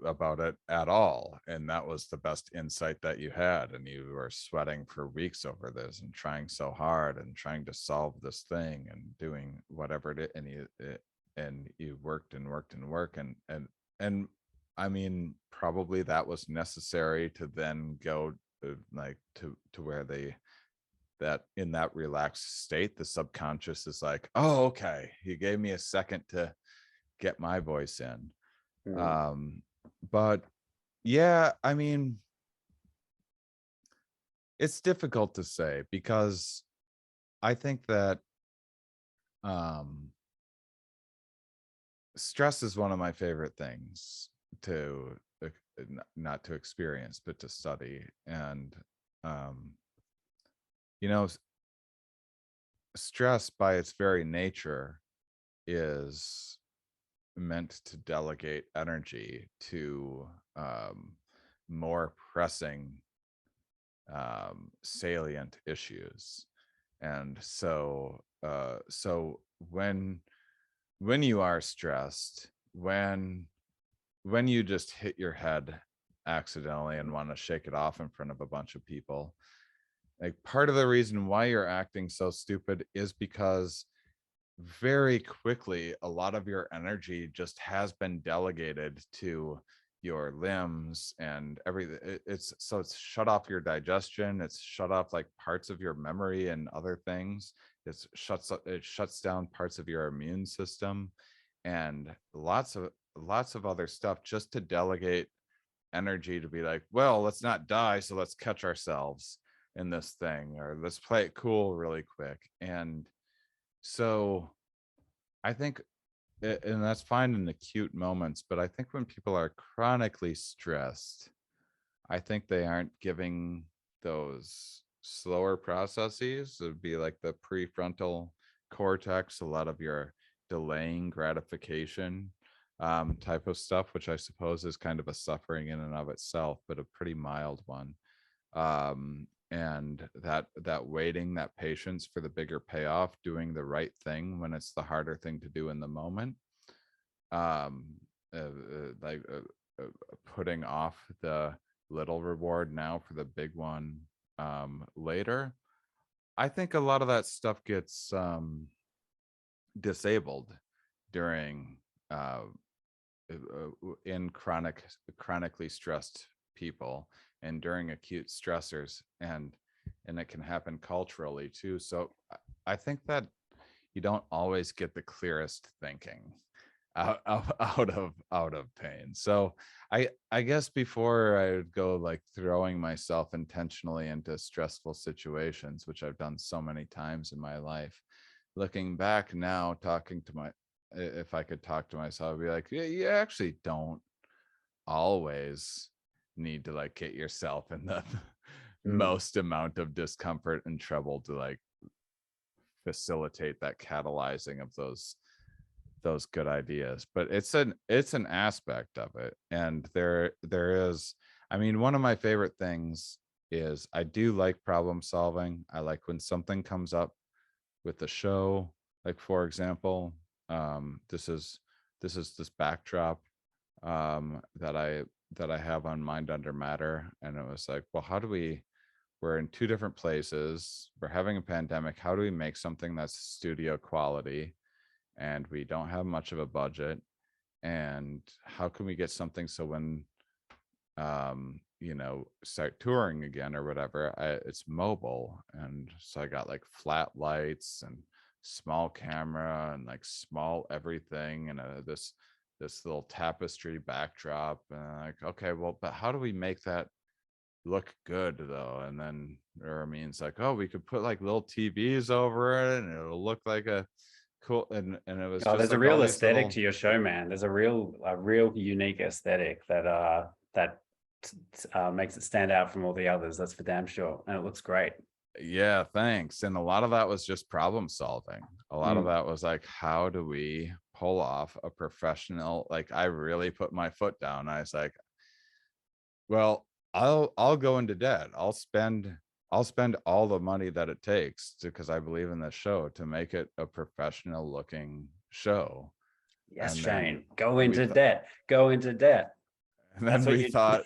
about it at all, and that was the best insight that you had, and you were sweating for weeks over this and trying so hard and trying to solve this thing and doing whatever it is, and you worked and worked and worked, and I mean, probably that was necessary to then go like to where that in that relaxed state, the subconscious is like, oh, okay, he gave me a second to get my voice in. But yeah, I mean, it's difficult to say, because I think that stress is one of my favorite things to not to experience, but to study. And you know, stress by its very nature is meant to delegate energy to more pressing salient issues. And so so when you are stressed, when you just hit your head accidentally and want to shake it off in front of a bunch of people, like, part of the reason why you're acting so stupid is because very quickly a lot of your energy just has been delegated to your limbs and everything. It's shut off your digestion, it's shut off like parts of your memory and other things. It shuts down parts of your immune system and lots of other stuff, just to delegate energy to be like, well, let's not die, so let's catch ourselves in this thing, or let's play it cool really quick. And so I think, and that's fine in acute moments, but I think when people are chronically stressed, I think they aren't giving those slower processes. It would be like the prefrontal cortex, a lot of your delaying gratification type of stuff, which I suppose is kind of a suffering in and of itself, but a pretty mild one. And that waiting, that patience for the bigger payoff, doing the right thing when it's the harder thing to do in the moment, um like putting off the little reward now for the big one later. I think a lot of that stuff gets disabled during in chronically stressed people and during acute stressors, and it can happen culturally too. So I think that you don't always get the clearest thinking out of pain. So I guess before I would go like throwing myself intentionally into stressful situations, which I've done so many times in my life, looking back now, talking to my, if I could talk to myself, I'd be like, yeah, you actually don't always need to like get yourself in the most amount of discomfort and trouble to like facilitate that catalyzing of those good ideas. But it's an aspect of it. And there is, I mean, one of my favorite things is I do like problem solving. I like when something comes up with the show, like, for example, this is this backdrop that I have on Mind Under Matter, and it was like, well, how do we we're in two different places, we're having a pandemic. How do we make something that's studio quality, and we don't have much of a budget, and how can we get something so when start touring again or whatever, it's mobile. And so I got like flat lights and small camera and like small everything, and this little tapestry backdrop, and like, okay, well, but how do we make that look good though? And then Ramin's like, oh, we could put like little TVs over it and it'll look like a cool, and it was Oh, just there's a like all real these aesthetic little, to your show, man. There's a real unique aesthetic that makes it stand out from all the others. That's for damn sure, and it looks great. yeah, thanks. And a lot of that was just problem solving. A lot of Mm. that was like, how do we pull off a professional, like I really put my foot down. I was like, well, I'll go into debt. I'll spend all the money that it takes to, because I believe in this show, to make it a professional looking show. Yes, And then Shane, go we into debt. Go into debt. and That's then what we you. thought,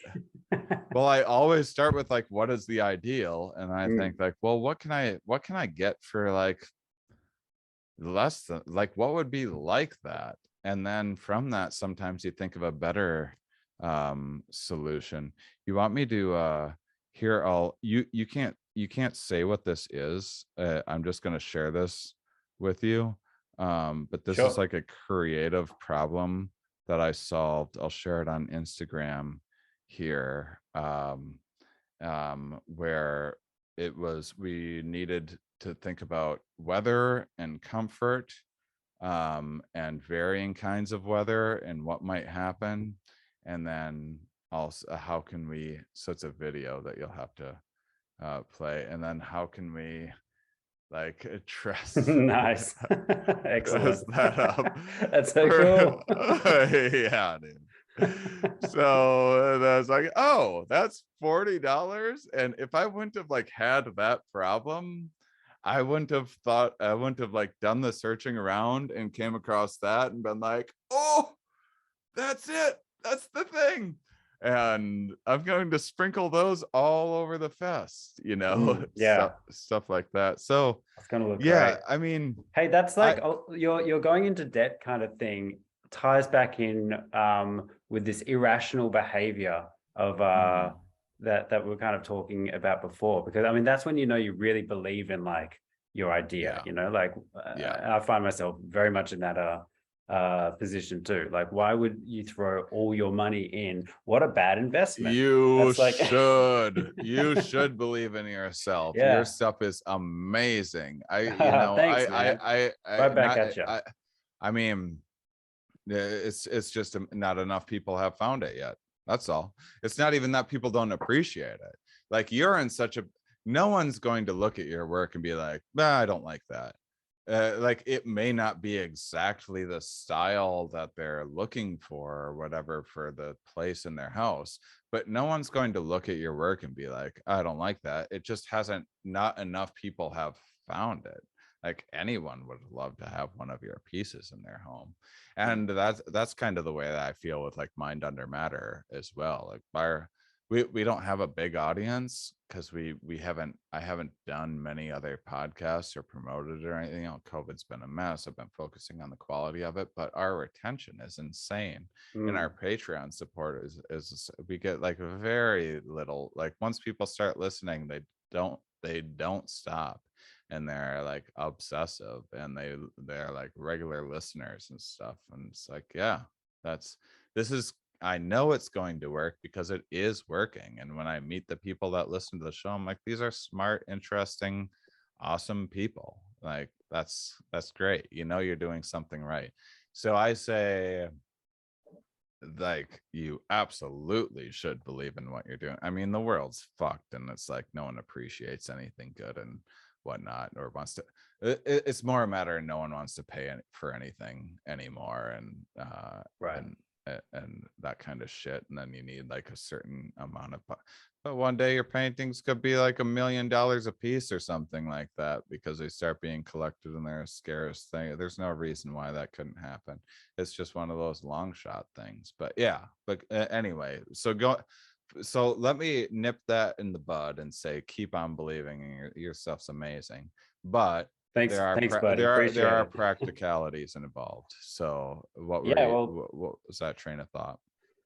well, I always start with like, what is the ideal? And I Mm. think like, well, what can I get for like less than, like, what would be like that? And then from that, sometimes you think of a better solution. You want me to here, you can't say what this is. I'm just going to share this with you. But this is Sure. like a creative problem that I solved. I'll share it on Instagram here. Where we needed to think about weather and comfort, and varying kinds of weather and what might happen. And then also, how can we, so it's a video that you'll have to play. And then how can we like dress Nice. dress Excellent. that up That's so for cool. yeah, dude. So that's like, oh, that's $40. And if I wouldn't have like had that problem, I wouldn't have like done the searching around and came across that and been like, oh, that's it, that's the thing. And I'm going to sprinkle those all over the fest, Yeah, stuff like that. So it's gonna look yeah, great. I mean, Hey, that's I like, oh, you're going into debt kind of thing ties back in with this irrational behavior of mhm, that we are kind of talking about before. Because I mean, that's when you really believe in like your idea. yeah, Like yeah. I find myself very much in that position too. Like, why would you throw all your money in? What a bad investment. You That's like, should believe in yourself. Your yeah. stuff is amazing. Thanks, man. I Right back not at you. I mean, it's just not enough people have found it yet. That's all. It's not even that people don't appreciate it. Like, you're in such a, no one's going to look at your work and be like, nah, I don't like that. Like, it may not be exactly the style that they're looking for or whatever for the place in their house, but no one's going to look at your work and be like, I don't like that. It just hasn't, not enough people have found it. Like, anyone would love to have one of your pieces in their home. And that's kind of the way that I feel with like Mind Under Matter as well. Like, we don't have a big audience because I haven't done many other podcasts or promoted or anything. COVID's been a mess. I've been focusing on the quality of it, but our retention is insane. And our Mm. Patreon support is we get like very little. Like, once people start listening, they don't stop, and they're like obsessive, and they're like regular listeners and stuff. And it's like, yeah, this is, I know it's going to work because it is working. And when I meet the people that listen to the show, I'm like, these are smart, interesting, awesome people. Like, that's great. You're doing something right. So I say, like, you absolutely should believe in what you're doing. I mean, the world's fucked, and it's like no one appreciates anything good and whatnot, or wants to, it's more a matter of no one wants to pay for anything anymore, and Right. and that kind of shit. And then you need like a certain amount of, but one day your paintings could be like $1 million a piece or something like that, because they start being collected and they're a scarce thing. There's no reason why that couldn't happen. It's just one of those long shot things. But yeah, but anyway, so So let me nip that in the bud and say, keep on believing, and your stuff's amazing. But Thanks, buddy. there Appreciate are it. practicalities involved. So Yeah, well, what was that train of thought?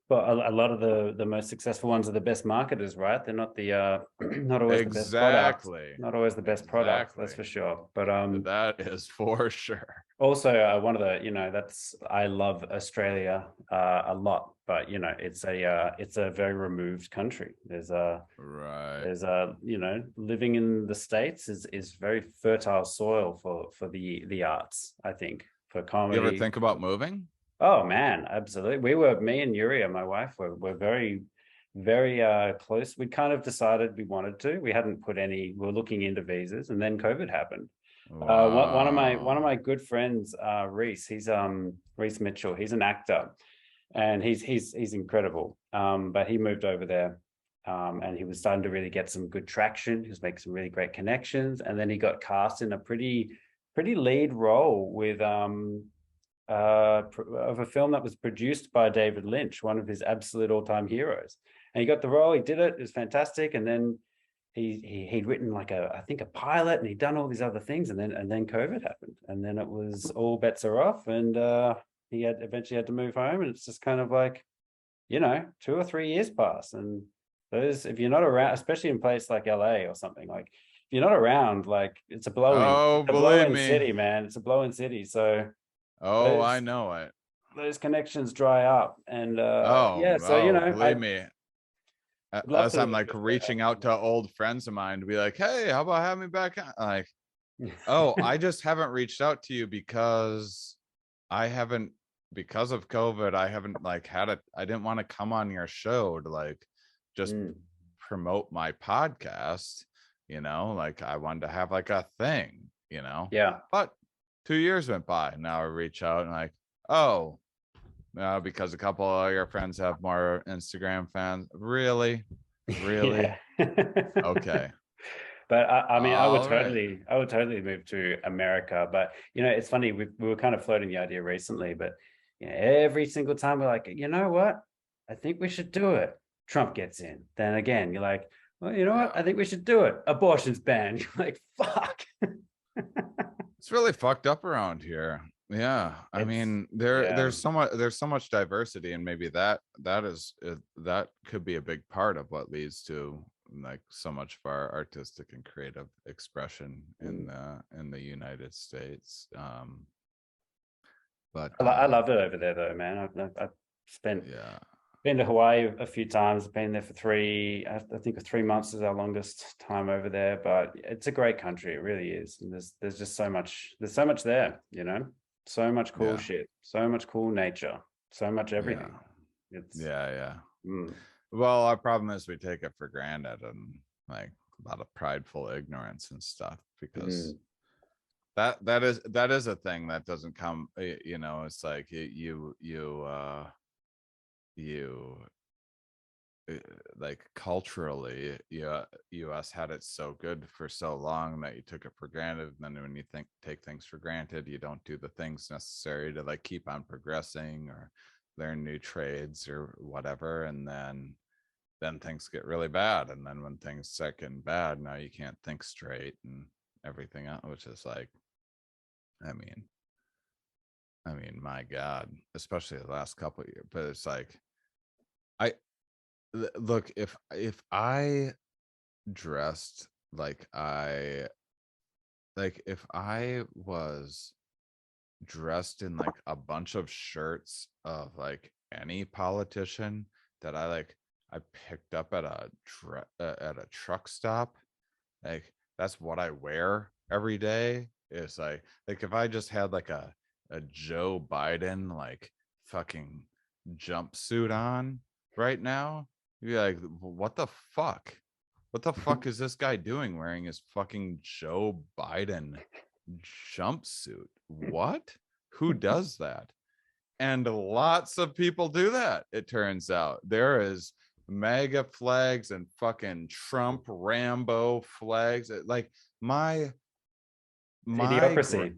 but a lot of the most successful ones are the best marketers, right? They're not the not always the best product, Exactly. not always the best product, that's Exactly. for sure. But That is for sure. also one of the, that's, I love Australia a lot, but it's a very removed country. Right. Living in the States is very fertile soil for the arts, I think, for You ever comedy. think about moving? Oh man, absolutely. Me and Yuria, my wife, were very, very close. We kind of decided we wanted to. We hadn't put any. We were looking into visas, and then COVID happened. One of Wow. my good friends, Reese. He's Reese Mitchell. He's an actor, and he's incredible. But he moved over there, and he was starting to really get some good traction. He was making some really great connections, and then he got cast in a pretty lead role with of a film that was produced by David Lynch, one of his absolute all-time heroes. And he got the role. He did it. It was fantastic. And then he'd written like I think a pilot, and he'd done all these other things. And then COVID happened, and then it was all bets are off. And he had eventually had to move home. And it's just kind of like, 2 or 3 years pass, and those, if you're not around, especially in a place like LA or something, like if you're not around, like it's Oh, a believe blow-in me. city, man. It's a blow-in city. So Oh, I those know it. those connections dry up, and Oh, yeah, so believe me. I'd love As to I'm like just go reaching out to old friends of mine to be like, hey, how about having me back on? Like, out. oh, I just haven't reached out to you because I haven't, because of COVID, I haven't like had it. I didn't want to come on your show to like just Mm, promote my podcast, like I wanted to have like a thing. yeah. But 2 years went by. Now I reach out and like, oh, because a couple of your friends have more Instagram fans. Really? Really? Yeah. Okay. But I mean, All right. I would totally move to America. But it's funny, we were kind of floating the idea recently, but every single time we're like, you know what? I think we should do it. Trump gets in. Then again, you're like, well, you know what? Yeah. I think we should do it. Abortion's banned. You're like, fuck. It's really fucked up around here. Yeah. I It's mean, yeah. there's so much diversity, and maybe that could be a big part of what leads to like so much of our artistic and creative expression Mm. in the United States. But I love it over there though, man. I've spent yeah. been to Hawaii a few times. Been there for I think 3 months is our longest time over there. But it's a great country. It really is. And there's just so much. There's so much there. So much cool Yeah. shit. So much cool nature. So much Yeah. everything. It's Yeah. Yeah. mm, Well, our problem is we take it for granted, and like a lot of prideful ignorance and stuff, because mm, that is a thing that doesn't come, it's like you uh, like culturally, yeah, us had it so good for so long that you took it for granted, and then when you take things for granted, you don't do the things necessary to like keep on progressing or learn new trades or whatever, and then things get really bad. And then when things start getting bad, now you can't think straight and everything else, which is like, I mean, my God, especially the last couple of years. But it's like, I look, if I dressed if I was dressed in like a bunch of shirts of like any politician that I picked up at at a truck stop, like that's what I wear every day. Is like if I just had like a Joe Biden like fucking jumpsuit on right now, you'd be like, what the fuck? What the fuck is this guy doing wearing his fucking Joe Biden jumpsuit? What? Who does that? And lots of people do that. It turns out there is MAGA flags and fucking Trump Rambo flags. Like my my Idiocracy.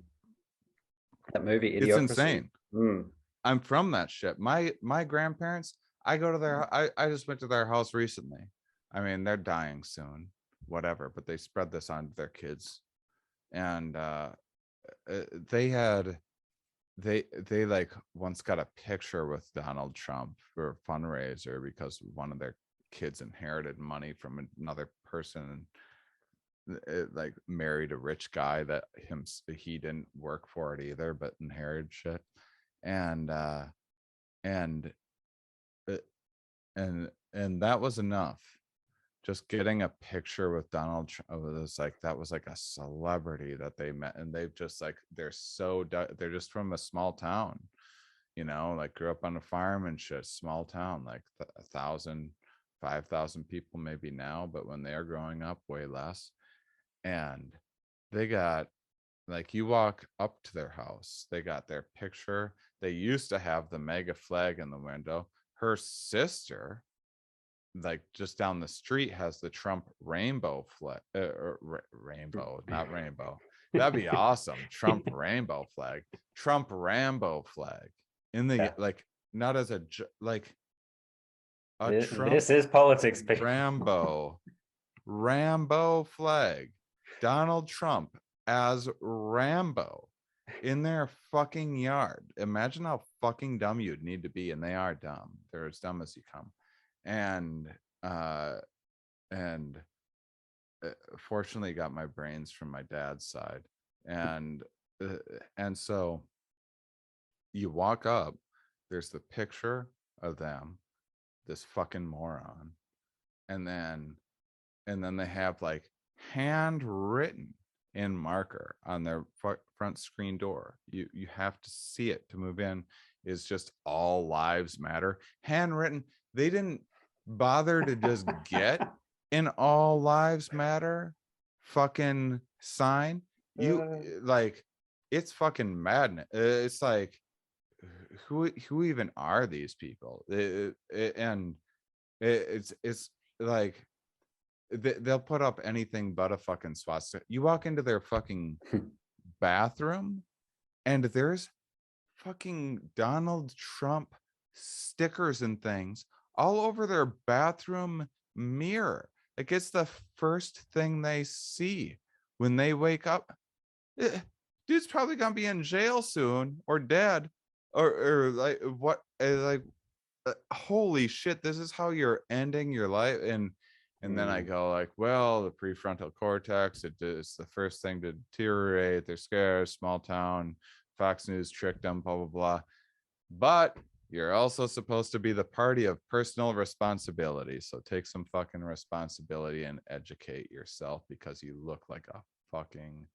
That movie, it's Idiocracy. insane. Mm, I'm from that shit. My grandparents, I go to their, I just went to their house recently. I mean, they're dying soon, whatever, but they spread this on their kids. And they had, they like once got a picture with Donald Trump for a fundraiser because one of their kids inherited money from another person, like married a rich guy that he didn't work for it either, but inherited shit. And and uh, and that was enough. Just getting a picture with Donald Trump was like, that was like a celebrity that they met, and they've just like, they're just from a small town, like grew up on a farm and shit, small town, like 1,000, 5,000 people maybe now, but when they are growing up, way less. And they got, like, you walk up to their house, they got their picture. They used to have the mega flag in the window. Her sister, like just down the street, has the Trump rainbow flag, rainbow, not rainbow. That'd be awesome. Trump rainbow flag, Trump Rambo flag in the, Yeah. like, not as like a This Trump is politics, people. Rambo flag, Donald Trump as Rambo in their fucking yard. Imagine how fucking dumb you'd need to be, and they are dumb. They're as dumb as you come. And uh and fortunately got my brains from my dad's side. And uh, and so you walk up, there's the picture of them, this fucking moron, and then they have like handwritten in marker on their front screen door. You have to see it to move in. Is just all lives matter, handwritten. They didn't bother to just get an all lives matter fucking sign. You like, it's fucking madness. It's like, who even are these people? And it's like, they'll put up anything but a fucking swastika. You walk into their fucking bathroom and there's fucking Donald Trump stickers and things all over their bathroom mirror. Like, it's the first thing they see when they wake up. Dude's probably gonna be in jail soon or dead, or like what? Like, holy shit, this is how you're ending your life. And then I go like, well, the prefrontal cortex, it's the first thing to deteriorate. They're scared, small town, Fox News tricked them, blah blah blah. But you're also supposed to be the party of personal responsibility, so take some fucking responsibility and educate yourself, because you look like a fucking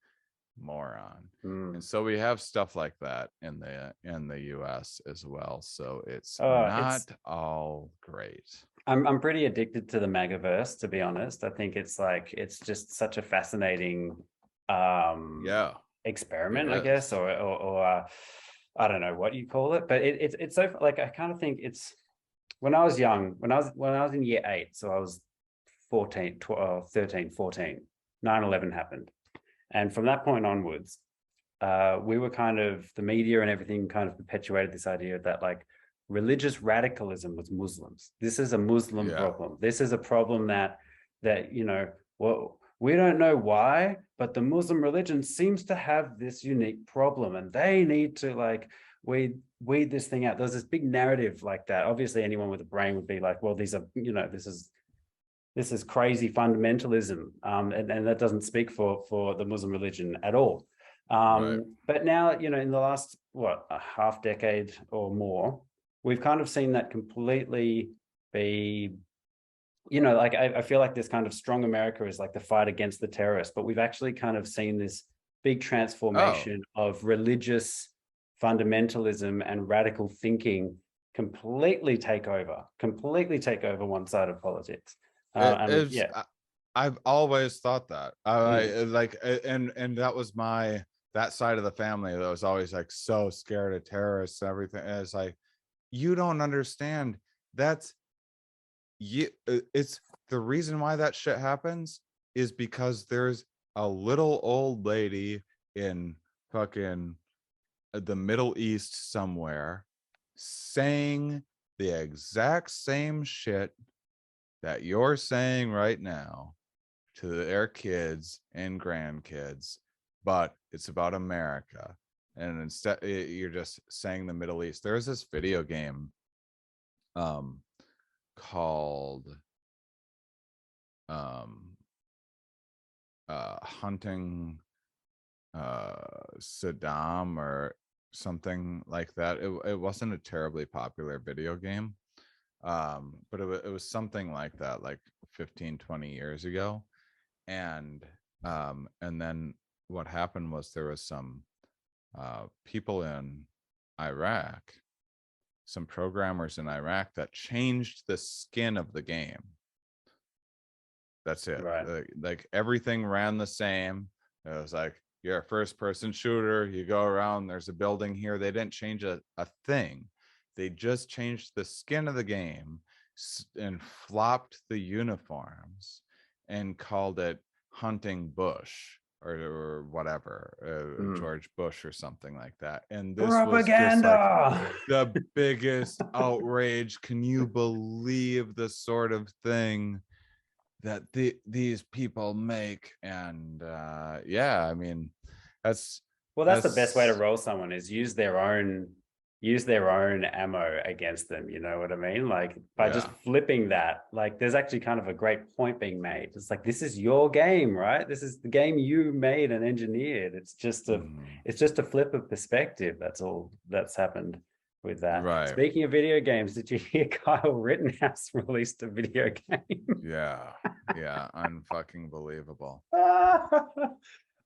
moron. And so we have stuff like that in the US as well, so it's not all great. I'm pretty addicted to the Magaverse, to be honest. I think it's like, it's just such a fascinating Yeah, experiment, I guess, or I don't know what you call it, but it's so, like, I kind of think it's, when I was young, when I was in year 8, so I was 14, 12, 13, 14, 9/11 happened. And from that point onwards, we were kind of, the media and everything kind of perpetuated this idea that, like, religious radicalism was Muslims. This is a Muslim problem. This is a problem that well, we don't know why, but the Muslim religion seems to have this unique problem, and they need to, like, weed this thing out. There's this big narrative like that. Obviously, anyone with a brain would be like, well, these are, this is crazy fundamentalism, and that doesn't speak for the Muslim religion at all. Right. But now, in the last, a half decade or more, we've kind of seen that completely be, like, I feel like this kind of strong America is like the fight against the terrorists, but we've actually kind of seen this big transformation of religious fundamentalism and radical thinking completely take over one side of politics. I've always thought that. Like, and that was that side of the family that was always like so scared of terrorists and everything. And it's like, you don't understand. It's the reason why that shit happens is because there's a little old lady in fucking the Middle East somewhere saying the exact same shit that you're saying right now to their kids and grandkids, but it's about America. And instead, you're just saying the Middle East. There's this video game called Hunting Saddam or something like that. It wasn't a terribly popular video game, but it was something like that, like 15-20 years ago. And then what happened was there was some people in Iraq, some programmers in Iraq that changed the skin of the game. That's it. Right. Like everything ran the same. It was like, you're a first person shooter, you go around, there's a building here. They didn't change a thing. They just changed the skin of the game and flopped the uniforms and called it Hunting Bush or whatever, George Bush or something like that. And this propaganda was just like the biggest outrage. Can you believe the sort of thing that these people make? And yeah, I mean, that's the best way to roll someone, is use their own ammo against them, you know what I mean? Like by just flipping that, like there's actually kind of a great point being made. It's like, this is your game, right? This is the game you made and engineered. It's just a flip of perspective. That's all that's happened with that. Right. Speaking of video games, did you hear Kyle Rittenhouse released a video game? Yeah, unfucking believable.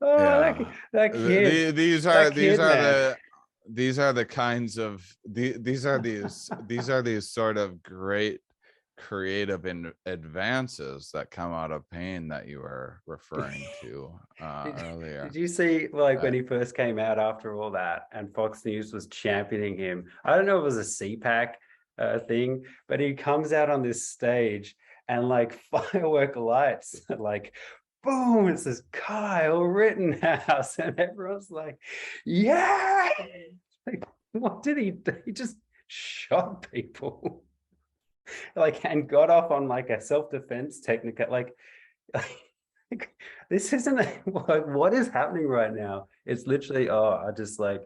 That kid. These are the kinds of these are these sort of great creative advances that come out of pain that you were referring to earlier. Did you see, like, when he first came out after all that and Fox News was championing him? I don't know if it was a CPAC thing, but he comes out on this stage and like firework lights, like boom, it says Kyle Rittenhouse, and everyone's like, yeah. Like, what did he do? He just shot people. Like, and got off on like a self-defense technique. Like this isn't what is happening right now. It's literally, I just like,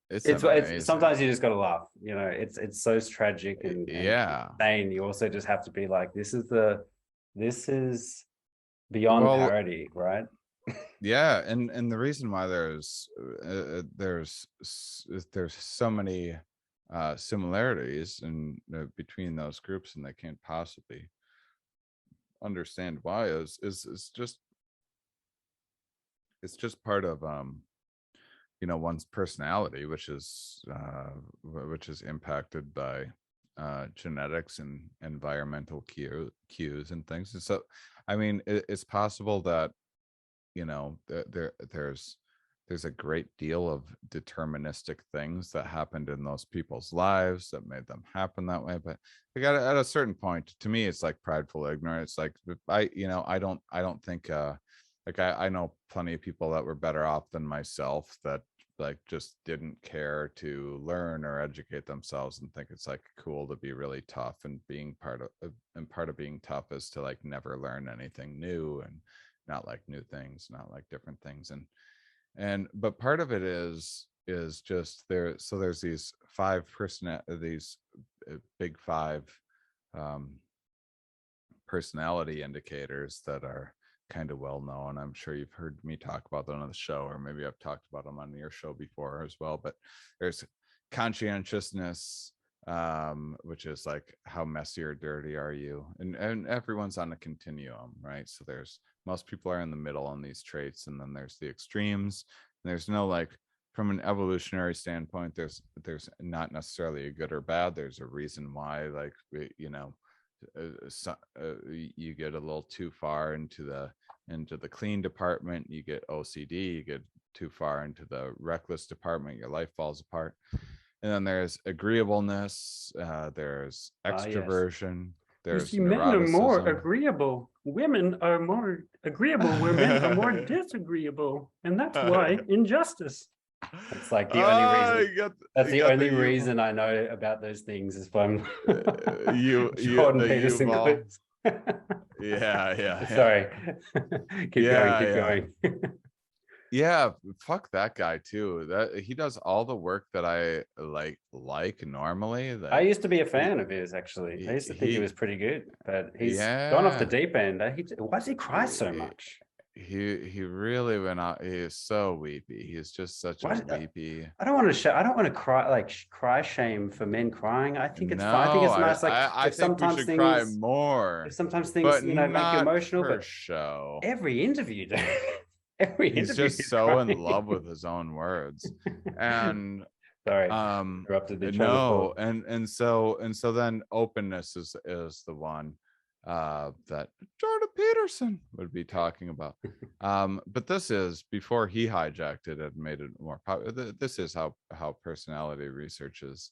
it's sometimes you just gotta laugh, you know. It's so tragic and insane. You also just have to be like, this is beyond parody, right? Yeah, and the reason why there's so many similarities in between those groups, and they can't possibly understand why, is just, it's just part of one's personality, which is impacted by genetics and environmental cues and things. And so, I mean, it's possible that there's a great deal of deterministic things that happened in those people's lives that made them happen that way. But at a certain point, to me, it's like prideful ignorance. Like I don't think like I know plenty of people that were better off than myself that like just didn't care to learn or educate themselves and think it's like cool to be really tough, and part of being tough is to like never learn anything new and not like new things, not like different things. But part of it is just there. So there's these these big five personality indicators that are kind of well known. I'm sure you've heard me talk about them on the show, or maybe I've talked about them on your show before as well. But there's conscientiousness, which is like how messy or dirty are you, and everyone's on a continuum, right? So most people are in the middle on these traits, and then there's the extremes. And there's no, like, from an evolutionary standpoint, there's not necessarily a good or bad. There's a reason why, like, you get a little too far into the clean department, you get OCD. You get too far into the reckless department, your life falls apart. And then there's agreeableness, there's extroversion. There's men are more agreeable. Women are more agreeable. Women are more disagreeable. And that's why injustice. It's like the only Oh, reason. That's you the got the only U. reason I know about those things is from You Jordan the Peterson U-ball. clips. Yeah, yeah, yeah. Sorry. Keep going, Yeah, keep yeah. going. Yeah, fuck that guy too. That he does all the work that I like normally. I Like used to be a he fan of his, actually. I he, used to think he he was pretty good, but he's gone off the yeah. deep end. Why does he cry so He, much? he really went out. He is so weepy. He's just such a Why? weepy. I don't want to show. I don't want to cry like cry shame for men crying. I think it's fine. I think No, it's nice. Like I think we should cry if more, sometimes things but make you not emotional, for but show. every interview, dude, every He's interview just he's so in love crying. with his own words. And Sorry, interrupted the train of no, thought. and so then openness is the one that Jordan Peterson would be talking about. But this is before he hijacked it and made it more popular. This is how personality research is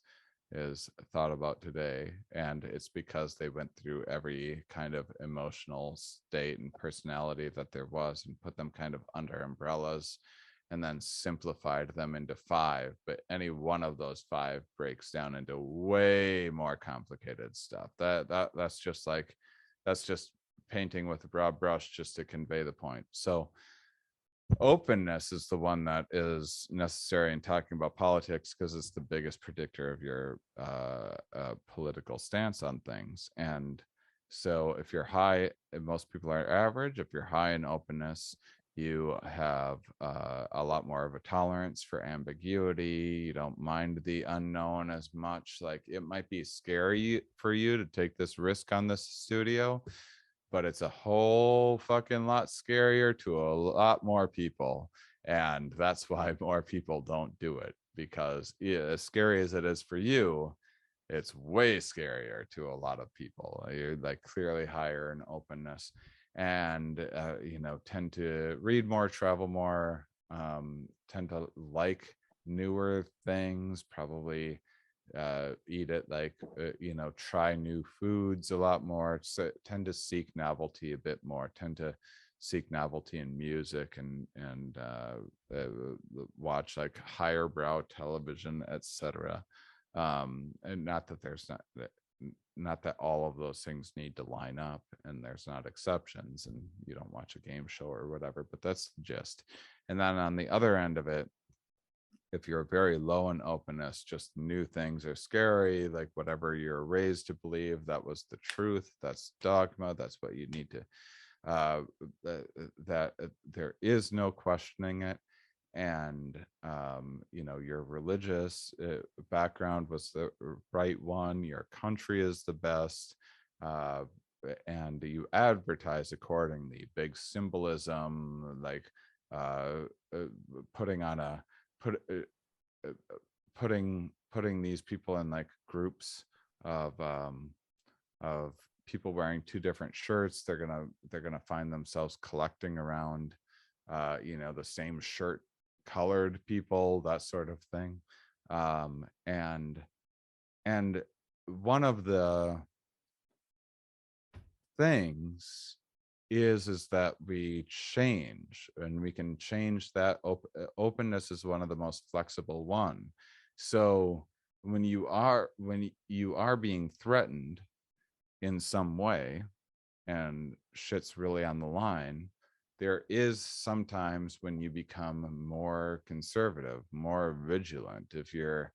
thought about today, and it's because they went through every kind of emotional state and personality that there was and put them kind of under umbrellas and then simplified them into 5, but any one of those 5 breaks down into way more complicated stuff. That's just painting with a broad brush just to convey the point. So openness is the one that is necessary in talking about politics because it's the biggest predictor of your political stance on things. And so if you're high, and most people are average, if you're high in openness, you have a lot more of a tolerance for ambiguity. You don't mind the unknown as much. Like it might be scary for you to take this risk on this studio, but it's a whole fucking lot scarier to a lot more people. And that's why more people don't do it, because as scary as it is for you, it's way scarier to a lot of people. You're like clearly higher in openness and, tend to read more, travel more, tend to like newer things, probably eat it like try new foods a lot more, so tend to seek novelty a bit more, tend to seek novelty in music and watch like higher brow television, etc. And not that all of those things need to line up and there's not exceptions and you don't watch a game show or whatever, but that's the gist. And then on the other end of it, if you're very low in openness, just new things are scary, like whatever you're raised to believe that was the truth, that's dogma, that's what you need to uh there is no questioning it. And your religious background was the right one, your country is the best, uh and you advertise accordingly, big symbolism, like uh, uh putting on a put putting these people in like groups of people wearing 2 different shirts. They're gonna find themselves collecting around the same shirt colored people, that sort of thing. And one of the things is that we change, and we can change that. Openness is one of the most flexible one. So when you are being threatened in some way and shit's really on the line, there is sometimes when you become more conservative, more vigilant. If you're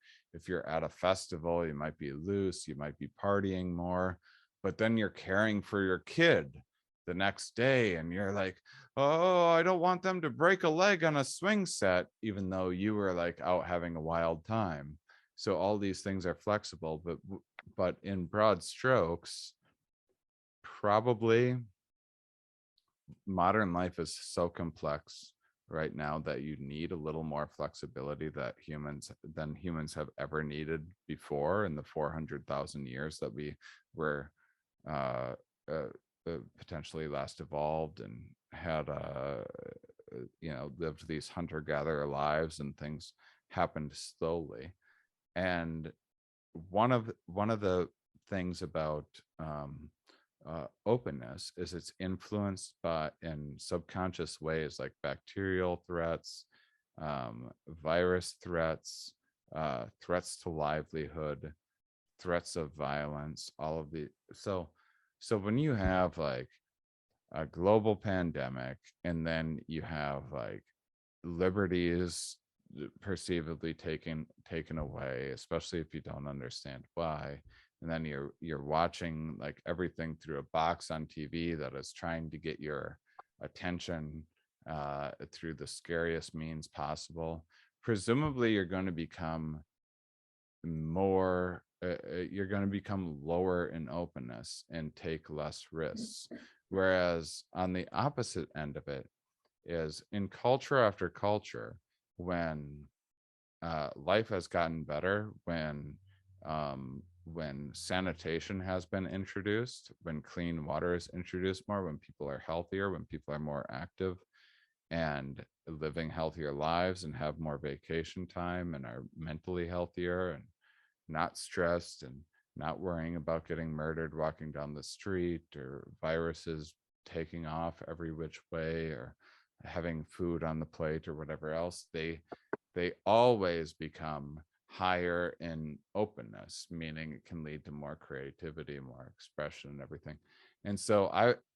at a festival, you might be loose, you might be partying more, but then you're caring for your kid the next day and you're like, oh, I don't want them to break a leg on a swing set, even though you were like out having a wild time. So all these things are flexible, but in broad strokes, probably modern life is so complex right now that you need a little more flexibility than humans have ever needed before in the 400,000 years that we were uh, uh, potentially last evolved and had lived these hunter-gatherer lives, and things happened slowly. And one of the things about openness is it's influenced by in subconscious ways like bacterial threats, virus threats, threats to livelihood, threats of violence, all of the so when you have like a global pandemic and then you have like liberties perceivably taken away, especially if you don't understand why, and then you're watching like everything through a box on TV that is trying to get your attention through the scariest means possible. Presumably you're going to become more you're going to become lower in openness and take less risks, whereas on the opposite end of it is in culture after culture, when life has gotten better, when sanitation has been introduced, when clean water is introduced more, when people are healthier, when people are more active and living healthier lives and have more vacation time and are mentally healthier and not stressed and not worrying about getting murdered walking down the street or viruses taking off every which way or having food on the plate or whatever else, they always become higher in openness, meaning it can lead to more creativity, more expression and everything. And so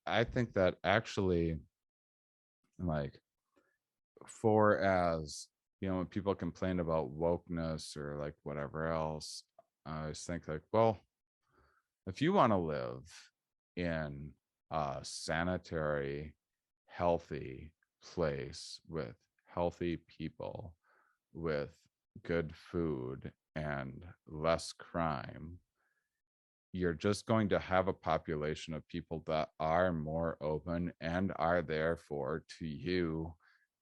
I think that actually, like, for as you know, when people complain about wokeness or like whatever else, I always think like, well, if you want to live in a sanitary, healthy place with healthy people, with good food and less crime, you're just going to have a population of people that are more open and are therefore to you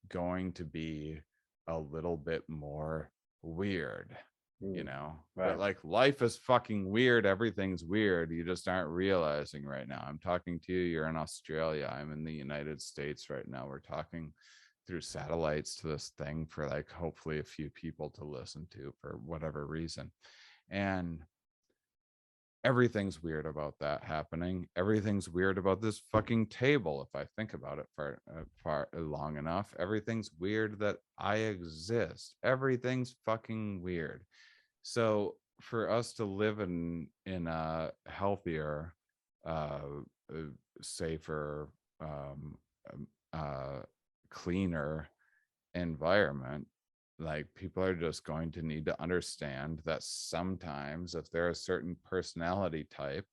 going to be a little bit more weird, you know. Right. But like, life is fucking weird, everything's weird, you just aren't realizing right now. I'm talking to you, you're in Australia, I'm in the United States right now, we're talking through satellites to this thing for like hopefully a few people to listen to for whatever reason. And everything's weird about that happening. Everything's weird about this fucking table. If I think about it for long enough, everything's weird that I exist. Everything's fucking weird. So for us to live in a healthier, uh, safer, um, uh, cleaner environment, like, people are just going to need to understand that sometimes if they're a certain personality type,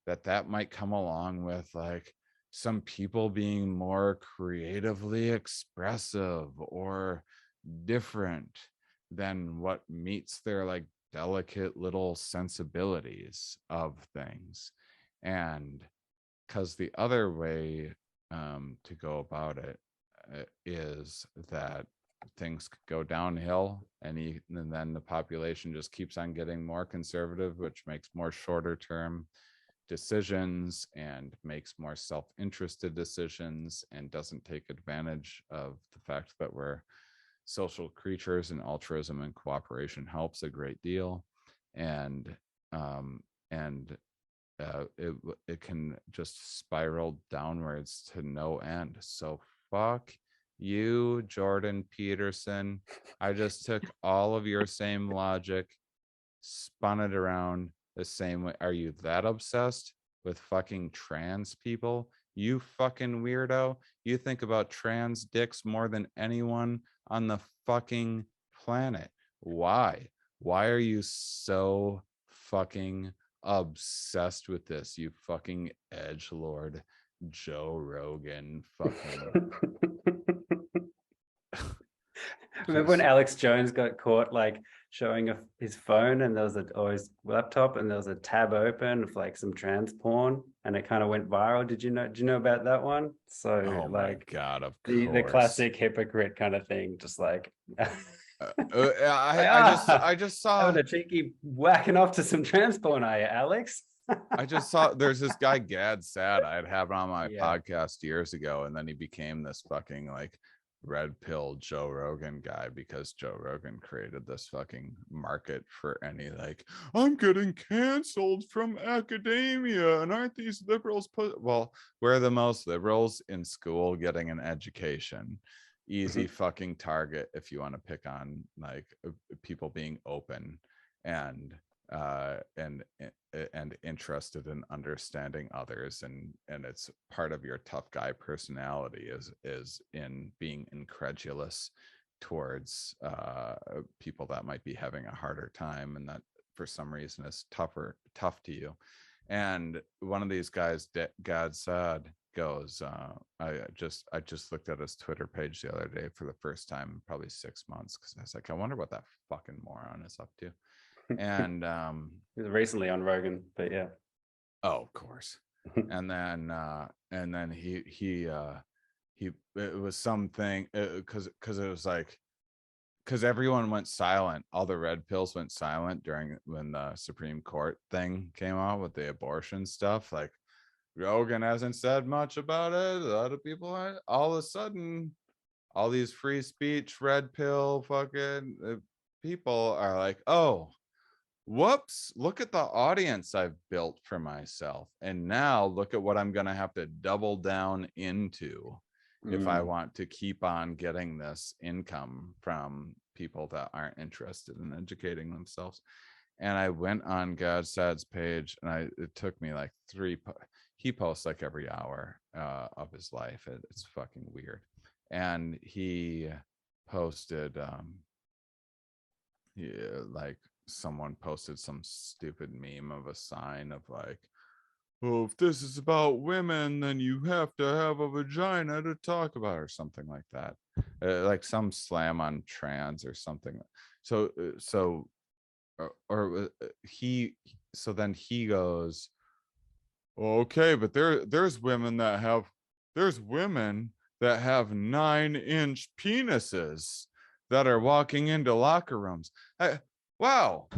that might come along with like some people being more creatively expressive or different than what meets their like delicate little sensibilities of things. And because the other way to go about it is that things could go downhill, and then the population just keeps on getting more conservative, which makes more shorter term decisions and makes more self-interested decisions and doesn't take advantage of the fact that we're social creatures and altruism and cooperation helps a great deal. And um and it can just spiral downwards to no end. So fuck you, Jordan Peterson. I just took all of your same logic, spun it around the same way. Are you that obsessed with fucking trans people? You fucking weirdo. You think about trans dicks more than anyone on the fucking planet. Why? Why are you so fucking obsessed with this, you fucking edgelord Joe Rogan fucking Remember when Alex Jones got caught like showing his phone and there was or his laptop and there was a tab open with like some trans porn and it kind of went viral? Do you know about that one? So oh my like god, of the course. classic hypocrite kind of thing, just like I just saw having a cheeky whacking off to some trans porn, are you, Alex? I just saw there's this guy Gad Sad I'd have on my Yeah. podcast years ago, and then he became this fucking like red pill Joe Rogan guy because Joe Rogan created this fucking market for any like, I'm getting canceled from academia and aren't these liberals well, we're the most liberals in school getting an education. easy fucking target if you want to pick on like people being open and and interested in understanding others, and it's part of your tough guy personality is in being incredulous towards people that might be having a harder time and that for some reason is tough to you. And one of these guys, God Sad, goes, I just looked at his Twitter page the other day for the first time in probably 6 months, because I was like, I wonder what that fucking moron is up to. And recently on Rogan, but yeah. Oh, of course. And then he it was something because it was like, because everyone went silent, all the red pills went silent during when the Supreme Court thing came out with the abortion stuff. Like, Rogan hasn't said much about it. A lot of people are, all of a sudden, all these free speech red pill fucking people are like, oh, whoops, look at the audience I've built for myself, and now look at what I'm going to have to double down into if I want to keep on getting this income from people that aren't interested in educating themselves. And I went on Godsad's page, and it took me like he posts like every hour of his life. It's fucking weird. And he posted like someone posted some stupid meme of a sign of like, oh, if this is about women, then you have to have a vagina to talk about, or something like that. Like some slam on trans or something. So then he goes, okay, but there's women that have 9-inch penises that are walking into locker rooms. Wow,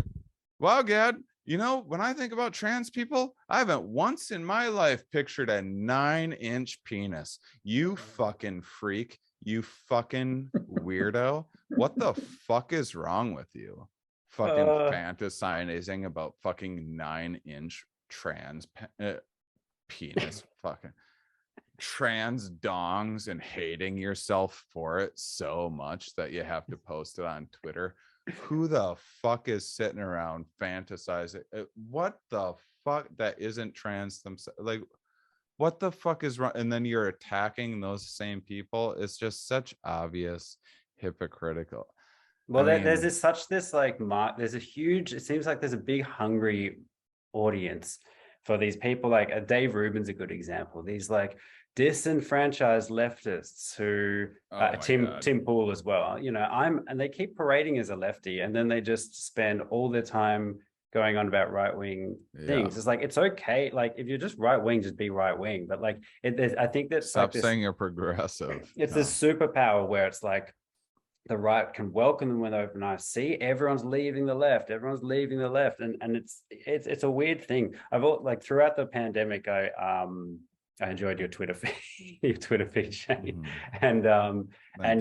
Gad, you know, when I think about trans people, I haven't once in my life pictured a 9-inch penis. You fucking freak. You fucking weirdo. What the fuck is wrong with you? Fucking fantasizing about fucking 9-inch trans penis. Fucking trans dongs and hating yourself for it so much that you have to post it on Twitter. Who the fuck is sitting around fantasizing? What the fuck that isn't trans themselves? Like, what the fuck is wrong? And then you're attacking those same people. It's just such obvious hypocritical. Well, there's there's a huge, it seems like there's a big hungry audience for these people. Like Dave Rubin's a good example. These like disenfranchised leftists who Tim Pool as well, you know, and they keep parading as a lefty, and then they just spend all their time going on about right-wing things. It's like, it's okay, like if you're just right-wing, just be right-wing, but like I think that stop saying you're progressive. It's this superpower where it's like the right can welcome them with open eyes. See, everyone's leaving the left, and it's a weird thing. Like throughout the pandemic, I enjoyed your Twitter feed, Shane. And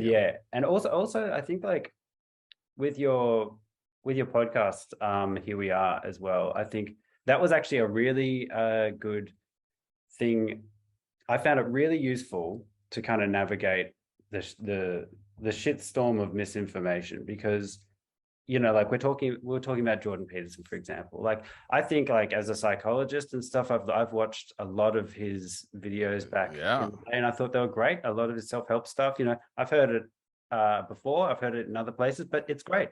yeah, and also I think like with your podcast, Here We Are as well, I think that was actually a really good thing. I found it really useful to kind of navigate the shitstorm of misinformation, because, you know, like we're talking about Jordan Peterson, for example. Like, I think, like, as a psychologist and stuff, I've watched a lot of his videos back in the day, and I thought they were great. A lot of his self-help stuff, you know, I've heard it before, I've heard it in other places, but it's great.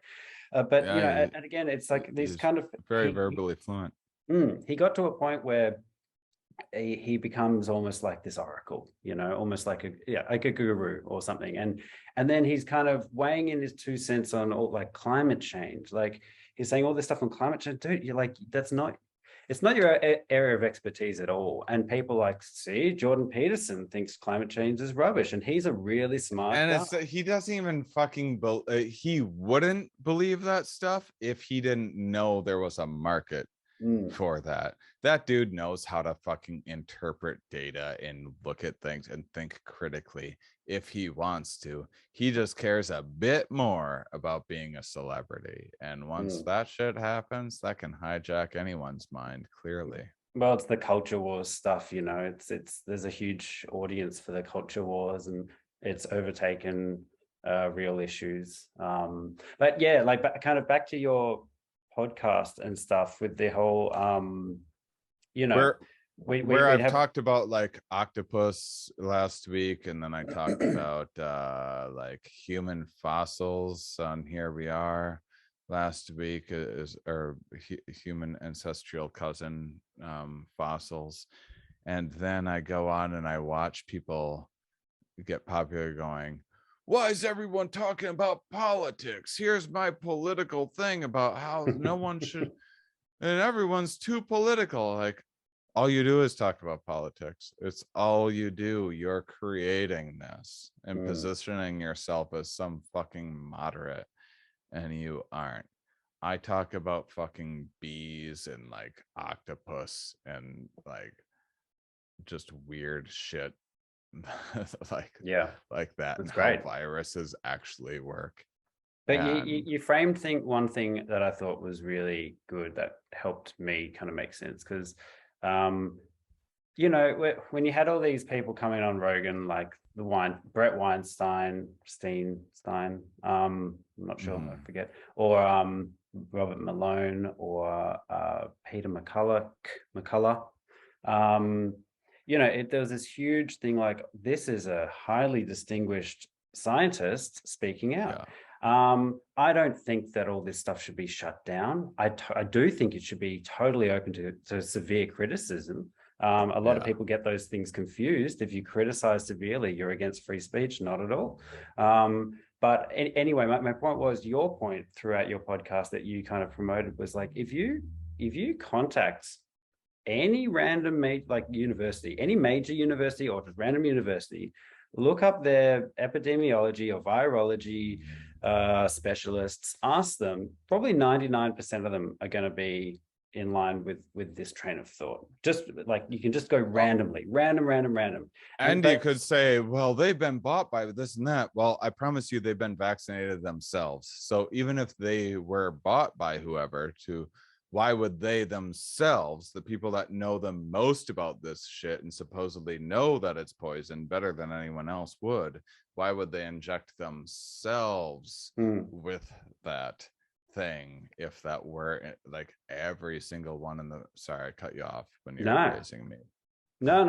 But you know, and again, it's like these kind of very verbally fluent. He got to a point where he becomes almost like this oracle, you know, almost like a guru or something, and then he's kind of weighing in his 2 cents on all like climate change. Like, he's saying all this stuff on climate change, dude. You're like, it's not your area of expertise at all. And people like, see, Jordan Peterson thinks climate change is rubbish, and he's a really smart guy. And he doesn't even fucking he wouldn't believe that stuff if he didn't know there was a market for that. That dude knows how to fucking interpret data and look at things and think critically if he wants to. He just cares a bit more about being a celebrity, and once that shit happens, that can hijack anyone's mind, clearly. Well, it's the culture wars stuff, you know. It's there's a huge audience for the culture wars, and it's overtaken real issues. But yeah, like kind of back to your podcast and stuff with the whole, you know, Where we where I've have, talked about like octopus last week, and then I talked about like human fossils on Here We Are last week, is or human ancestral cousin fossils. And then I go on and I watch people get popular going, why is everyone talking about politics? Here's my political thing about how no one should, and everyone's too political. Like, all you do is talk about politics. It's all you do. You're creating this and positioning yourself as some fucking moderate, and you aren't. I talk about fucking bees and like octopus and like just weird shit like yeah, that, and that's how great. viruses actually work. But And you framed one thing that I thought was really good that helped me kind of make sense because, you know, when you had all these people coming on Rogan, like Brett Weinstein, I'm not sure, I forget, or Robert Malone, or Peter McCullough. You know, there was this huge thing like, this is a highly distinguished scientist speaking out. I don't think that all this stuff should be shut down. I do think it should be totally open to severe criticism. A lot of people get those things confused. If you criticize severely, you're against free speech. Not at all. But anyway, my point was, your point throughout your podcast that you kind of promoted was like, if you contact any random university, any major university or just random university, look up their epidemiology or virology specialists, ask them, probably 99% of them are going to be in line with this train of thought. Just like, you can just go randomly, random. And you could say, well, they've been bought by this and that. Well, I promise you, they've been vaccinated themselves. So even if they were bought by whoever, why would they themselves, the people that know the most about this shit and supposedly know that it's poison better than anyone else would, why would they inject themselves with that thing if that were like every single one in the, sorry, I cut you off when you were praising me. No.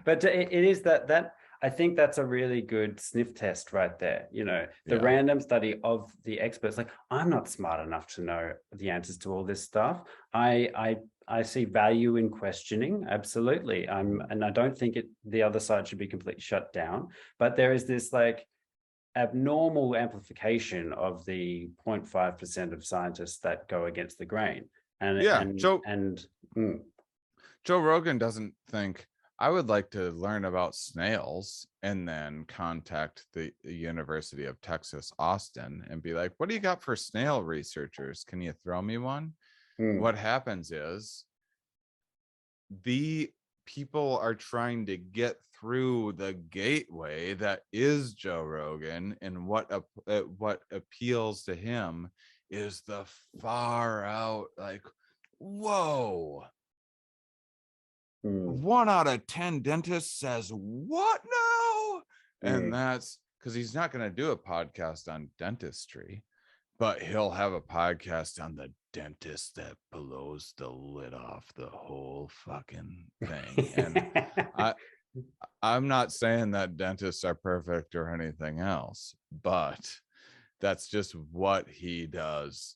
But it is that I think that's a really good sniff test right there. You know, the random study of the experts. Like, I'm not smart enough to know the answers to all this stuff. I see value in questioning. Absolutely. And I don't think the other side should be completely shut down. But there is this like abnormal amplification of the 0.5% of scientists that go against the grain. Joe Rogan doesn't think, I would like to learn about snails, and then contact the University of Texas, Austin, and be like, what do you got for snail researchers? Can you throw me one? What happens is the people are trying to get through the gateway that is Joe Rogan, and what appeals to him is the far out, like, whoa, 1 out of 10 dentists says what now? And that's because he's not going to do a podcast on dentistry, but he'll have a podcast on the dentist that blows the lid off the whole fucking thing. And I'm not saying that dentists are perfect or anything else, but that's just what he does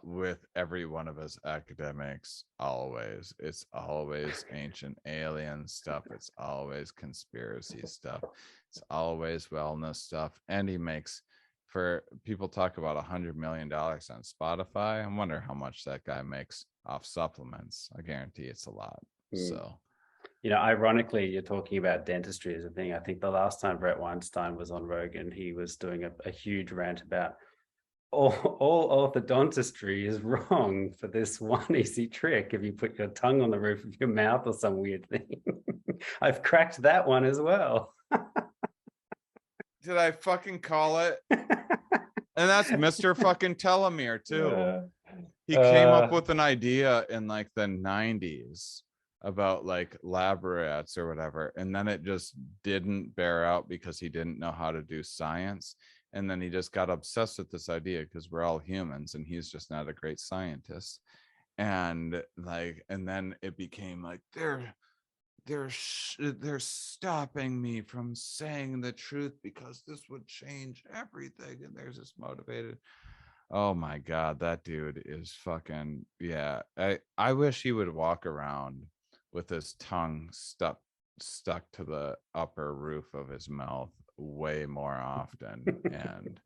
with every one of his academics. Always, it's always ancient alien stuff, it's always conspiracy stuff, it's always wellness stuff. And he makes, for people talk about $100 million on Spotify, I wonder how much that guy makes off supplements. I guarantee it's a lot. So, you know, ironically, you're talking about dentistry as a thing. I think the last time Brett Weinstein was on Rogan, he was doing a huge rant about all orthodontistry is wrong for this one easy trick. If you put your tongue on the roof of your mouth or some weird thing. I've cracked that one as well. Did I fucking call it? And that's Mr. fucking Telomere too. He came up with an idea in like the 90s about like lab rats or whatever, and then it just didn't bear out because he didn't know how to do science, and then he just got obsessed with this idea because we're all humans and he's just not a great scientist. And like, and then it became like they're stopping me from saying the truth because this would change everything, and there's this motivated. Oh my god, that dude is fucking, yeah. I wish he would walk around with his tongue stuck to the upper roof of his mouth way more often. And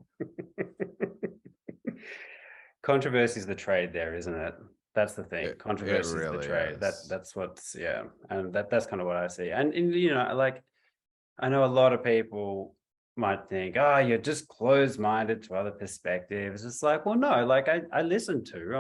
Controversy is the trade there, isn't it? That's the thing. it Controversy is the really trade. is. That's what's, yeah. And that's kind of what I see. And you know, like, I know a lot of people might think, oh, you're just closed-minded to other perspectives. It's like, well, no, like I listen to,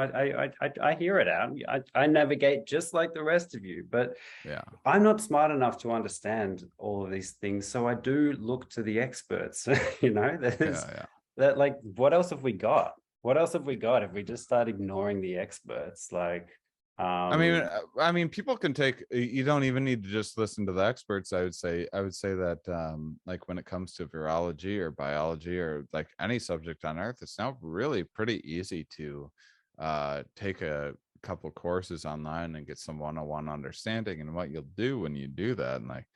I hear it out. I navigate just like the rest of you, but Yeah. I'm not smart enough to understand all of these things. So I do look to the experts, you know, there's Yeah. that, like, what else have we got? What else have we got if we just start ignoring the experts? Like, um, I mean, people can take. You don't even need to just listen to the experts. I would say that, like when it comes to virology or biology or like any subject on Earth, it's now really pretty easy to take a couple courses online and get some one-on-one understanding. And what you'll do when you do that, and like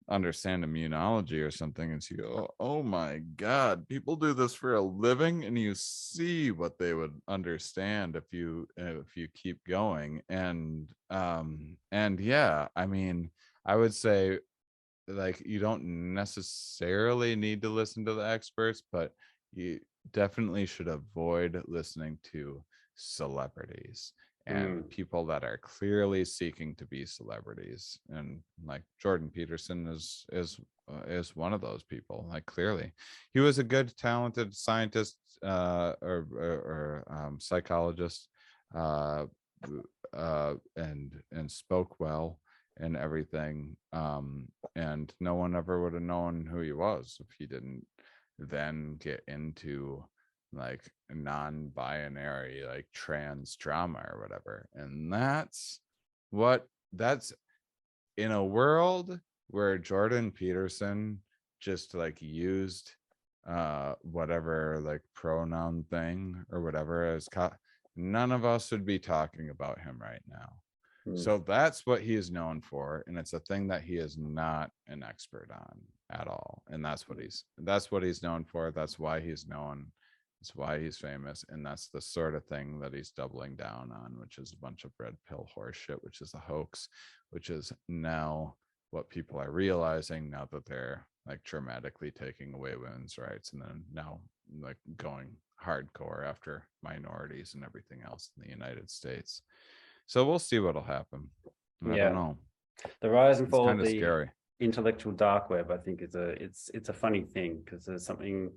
understand immunology or something, and see, oh my god, people do this for a living, and you see what they would understand if you keep going. And yeah, I mean, I would say, like, you don't necessarily need to listen to the experts, but you definitely should avoid listening to celebrities and mm, people that are clearly seeking to be celebrities. And like Jordan Peterson is one of those people. Like, clearly he was a good talented scientist, or psychologist, uh and spoke well and everything. And no one ever would have known who he was if he didn't then get into like non-binary, like trans drama or whatever. And that's in a world where Jordan Peterson just like used whatever like pronoun thing or whatever as none of us would be talking about him right now. mm, So that's what he is known for, and it's a thing that he is not an expert on at all. And that's what he's known for. That's why he's known. That's why he's famous, and that's the sort of thing that he's doubling down on, which is a bunch of red pill horse shit, which is a hoax, which is now what people are realizing now that they're like dramatically taking away women's rights, and then now like going hardcore after minorities and everything else in the United States. So we'll see what'll happen. I don't yeah. know. The rise and It's fall of kind of the scary. intellectual dark web, I think, is it's a funny thing, because there's something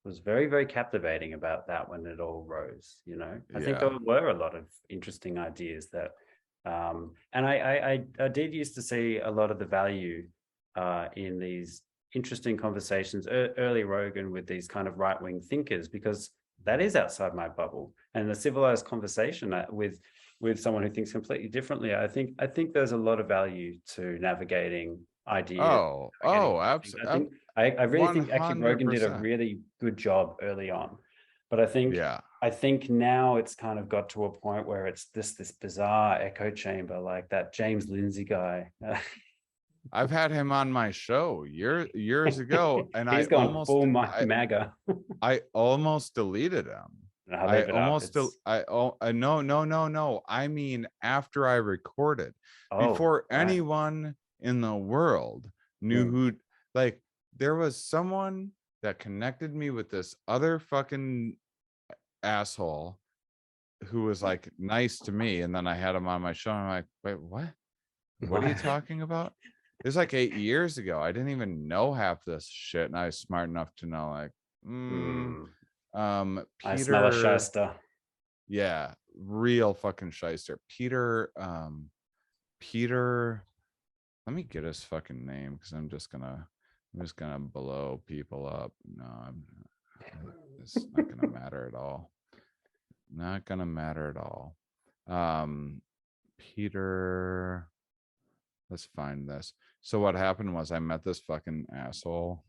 was very, very captivating about that when it all rose. You know, I think there Yeah. were a lot of interesting ideas that, and I did used to see a lot of the value in these interesting conversations, early Rogan with these kind of right wing thinkers, because that is outside my bubble, and the civilized conversation with someone who thinks completely differently. I think there's a lot of value to navigating ideas. Navigating anything. I think Absolutely. I really One think actually hundred Rogan did a percent. really good job early on, but Yeah. I think now it's kind of got to a point where it's this bizarre echo chamber, like that James Lindsay guy. I've had him on my show years ago, and He's gone full MAGA. I almost deleted him. I'll leave it up. It's No. I mean, after I recorded, oh before right. anyone in the world knew Mm. who, like, there was someone that connected me with this other fucking asshole who was like nice to me. And then I had him on my show. And I'm like, wait, what? What are you talking about? It was like 8 years ago. I didn't even know half this shit. And I was smart enough to know, like, Mm. I smell a Peter, shyster. yeah, real fucking shyster. Peter, let me get his fucking name because I'm just gonna blow people up. No, it's not gonna matter at all. Not gonna matter at all. Um, Peter. Let's find this. So what happened was I met this fucking asshole.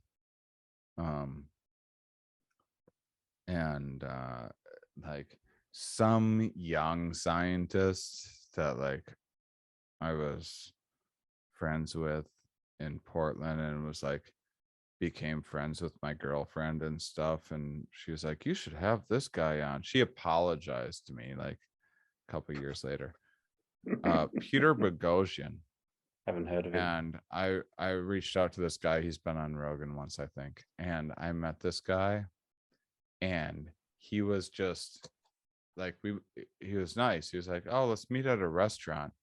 And like some young scientist that like I was friends with in Portland and was like became friends with my girlfriend and stuff. And she was like, you should have this guy on. She apologized to me like a couple years later. Peter Boghossian. Haven't heard of him. And I reached out to this guy. He's been on Rogan once, I think. And I met this guy and he was just like he was nice. He was like, oh, let's meet at a restaurant.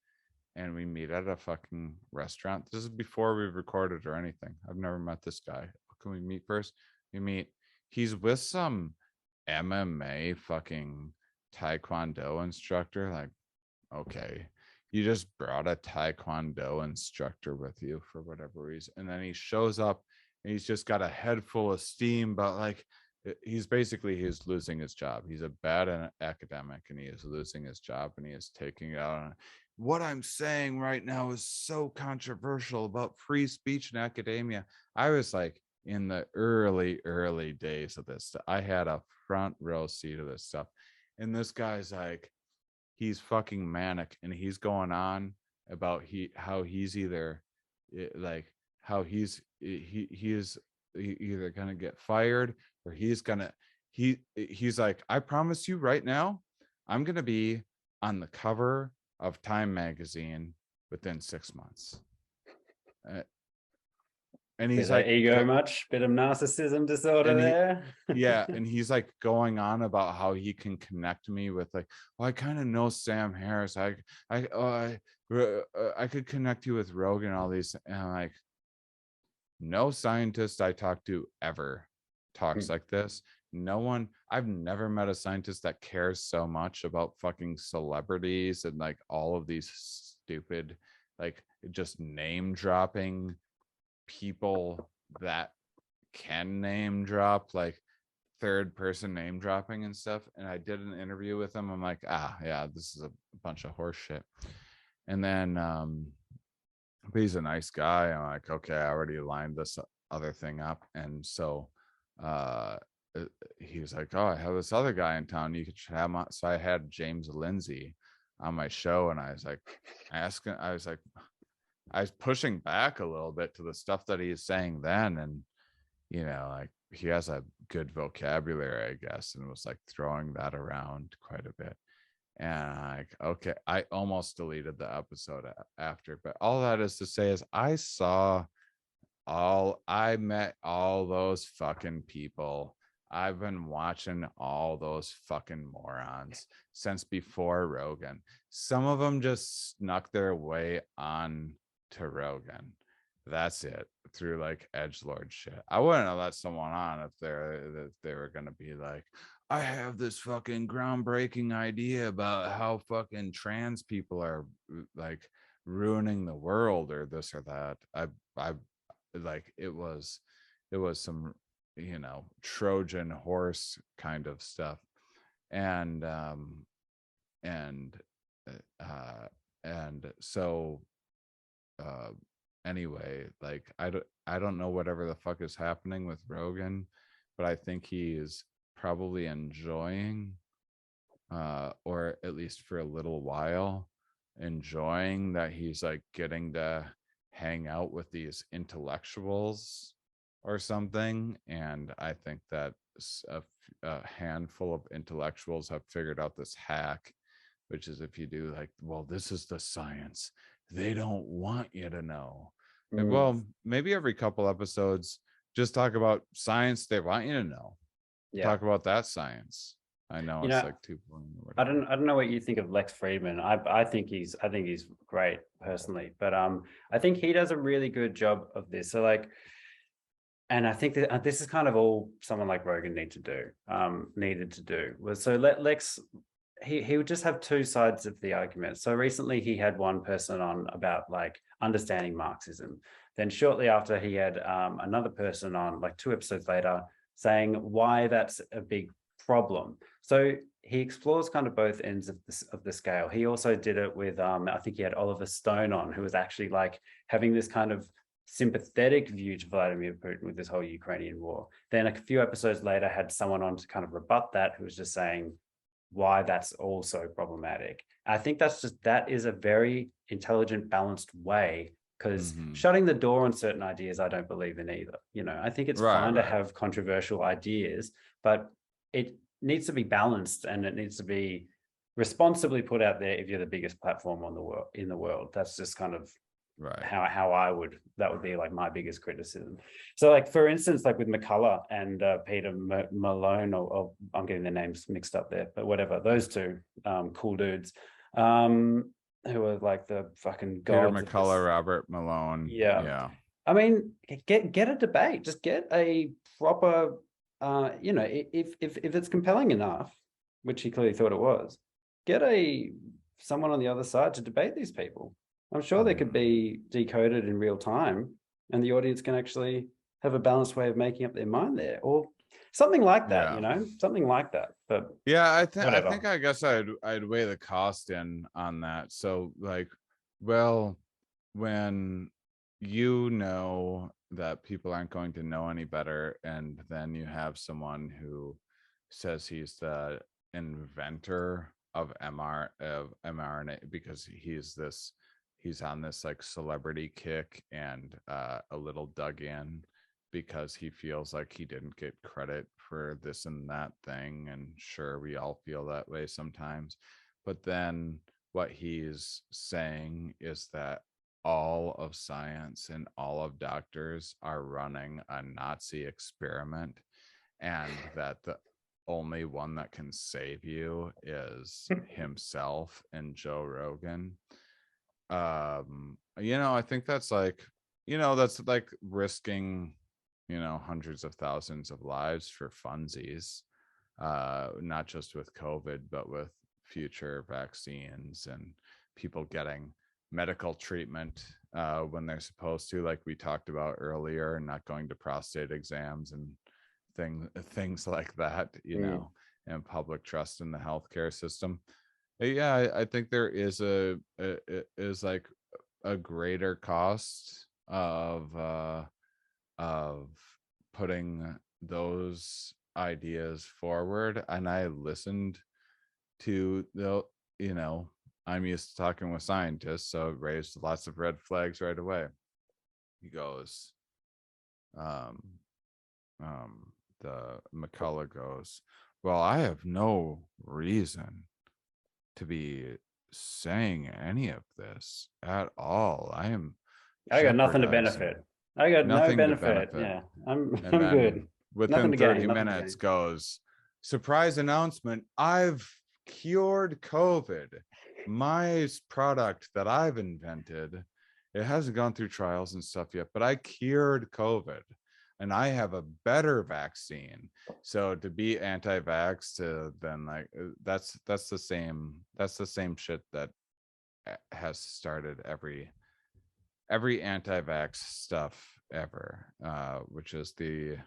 And we meet at a fucking restaurant. This is before we recorded or anything. I've never met this guy. Can we meet first? We meet. He's with some MMA fucking taekwondo instructor. Like, okay, you just brought a taekwondo instructor with you for whatever reason. And then he shows up and he's just got a head full of steam, but like he's losing his job. He's a bad academic and he is losing his job and he is taking it out on what I'm saying right now is so controversial about free speech in academia. I was like in the early days of this. I had a front row seat of this stuff. And this guy's like, he's fucking manic and he's going on about how he's either like how he is either gonna get fired or he's like, I promise you right now, I'm gonna be on the cover of Time magazine within 6 months. And he's like, ego much, bit of narcissism disorder there. Yeah, and he's like going on about how he can connect me with like, well, I kind of know Sam Harris. I could connect you with Rogan, all these, and I'm like, no scientist I talk to ever talks like this. No one, I've never met a scientist that cares so much about fucking celebrities and like all of these stupid, like just name dropping people that can name drop, like third person name dropping and stuff. And I did an interview with him. I'm like, yeah, this is a bunch of horse shit. And then but he's a nice guy. I'm like, okay, I already lined this other thing up. And so he was like, oh, I have this other guy in town you could have on. So I had James Lindsay on my show and I was like I was pushing back a little bit to the stuff that he's saying then. And, you know, like he has a good vocabulary, I guess, and was like throwing that around quite a bit. And I'm like, okay, I almost deleted the episode after, but all that is to say is I met all those fucking people. I've been watching all those fucking morons since before Rogan. Some of them just snuck their way on to Rogan. That's it, through like edgelord shit. I wouldn't have let someone on if they were gonna be like, I have this fucking groundbreaking idea about how fucking trans people are like ruining the world or this or that. I like it was some, you know, Trojan horse kind of stuff. And so anyway, like I don't know whatever the fuck is happening with Rogan, but I think he is probably enjoying or at least for a little while enjoying that he's like getting to hang out with these intellectuals or something. And I think that a handful of intellectuals have figured out this hack, which is if you do like, well, this is the science they don't want you to know. Like, well, maybe every couple episodes, just talk about science they want you to know. Yeah. Talk about that science. I know it's like 2 I don't know what you think of Lex Friedman. I think he's great personally, but I think he does a really good job of this. So like, and I think that this is kind of all someone like Rogan needed to do was so let Lex. He would just have two sides of the argument. So recently he had one person on about like understanding Marxism. Then shortly after he had another person on like 2 episodes later saying why that's a big problem. So he explores kind of both ends of the scale. He also did it with, I think he had Oliver Stone on, who was actually like having this kind of sympathetic view to Vladimir Putin with this whole Ukrainian war. Then a few episodes later had someone on to kind of rebut that, who was just saying why that's also problematic. I think that is a very intelligent, balanced way, because shutting the door on certain ideas, I don't believe in either. I think it's fine to have controversial ideas, but it needs to be balanced, and it needs to be responsibly put out there if you're the biggest platform in the world. That's just kind of how that would be like my biggest criticism. So like, for instance, like with McCullough and Peter Malone, or I'm getting their names mixed up there, but whatever, those two cool dudes who are like the fucking gods. Peter McCullough, Robert Malone. Yeah. I mean, get a debate, just get a proper if it's compelling enough, which he clearly thought it was, get someone on the other side to debate these people. I'm sure they could be decoded in real time, and the audience can actually have a balanced way of making up their mind there, or something like that. Something like that. But yeah, I guess I'd weigh the cost in on that. So like, well, when that people aren't going to know any better, and then you have someone who says he's the inventor of mRNA because he's on this like celebrity kick, and a little dug in because he feels like he didn't get credit for this and that thing. And sure, we all feel that way sometimes, but then what he's saying is that all of science and all of doctors are running a Nazi experiment, and that the only one that can save you is himself and Joe Rogan. I think that's like risking hundreds of thousands of lives for funsies, not just with COVID, but with future vaccines and people getting medical treatment when they're supposed to, like we talked about earlier, and not going to prostate exams and things like that, and public trust in the healthcare system. Yeah, I think there is like a greater cost of putting those ideas forward. And I listened to I'm used to talking with scientists, so it raised lots of red flags right away. He goes, the McCullough goes, well, I have no reason to be saying any of this at all. I got nothing to benefit. I got no benefit. Yeah, I'm good. Within 30 minutes goes, surprise announcement, I've cured COVID. My product that I've invented, it hasn't gone through trials and stuff yet, but I cured COVID, and I have a better vaccine. So to be anti-vax, to then like that's the same shit that has started every anti-vax stuff ever, which is the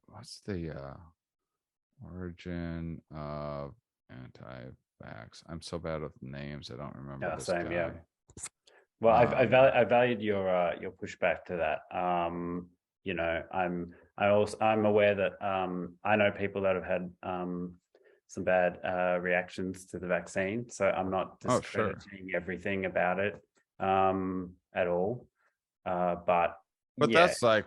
what's the origin of anti-vax? I'm so bad with names, I don't remember this guy. Yeah. Well, I valued your pushback to that. I'm aware that I know people that have had some bad reactions to the vaccine, so I'm not discrediting everything about it at all. But that's like,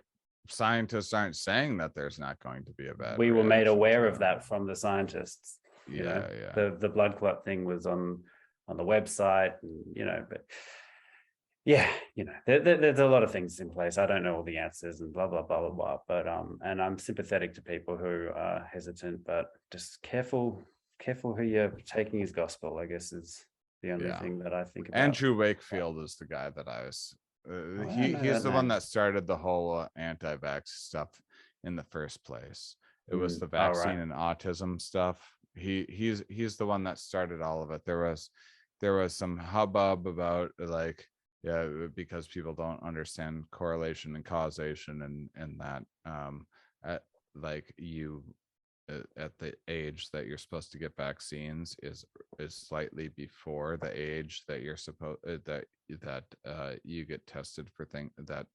scientists aren't saying that there's not going to be a bad. We were made aware of that from the scientists. Yeah. The blood clot thing was on the website, and, but yeah, there's a lot of things in place. I don't know all the answers and blah blah blah blah blah. But and I'm sympathetic to people who are hesitant, but just careful who you're taking as gospel, I guess, is the only thing that I think about. Andrew Wakefield is the guy that I was. He's the one that started the whole anti-vax stuff in the first place. It was the vaccine and autism stuff. He's the one that started all of it. There was some hubbub about like Yeah, because people don't understand correlation and causation, and that at, like you at the age that you're supposed to get vaccines is slightly before the age that you're supposed that you get tested for things that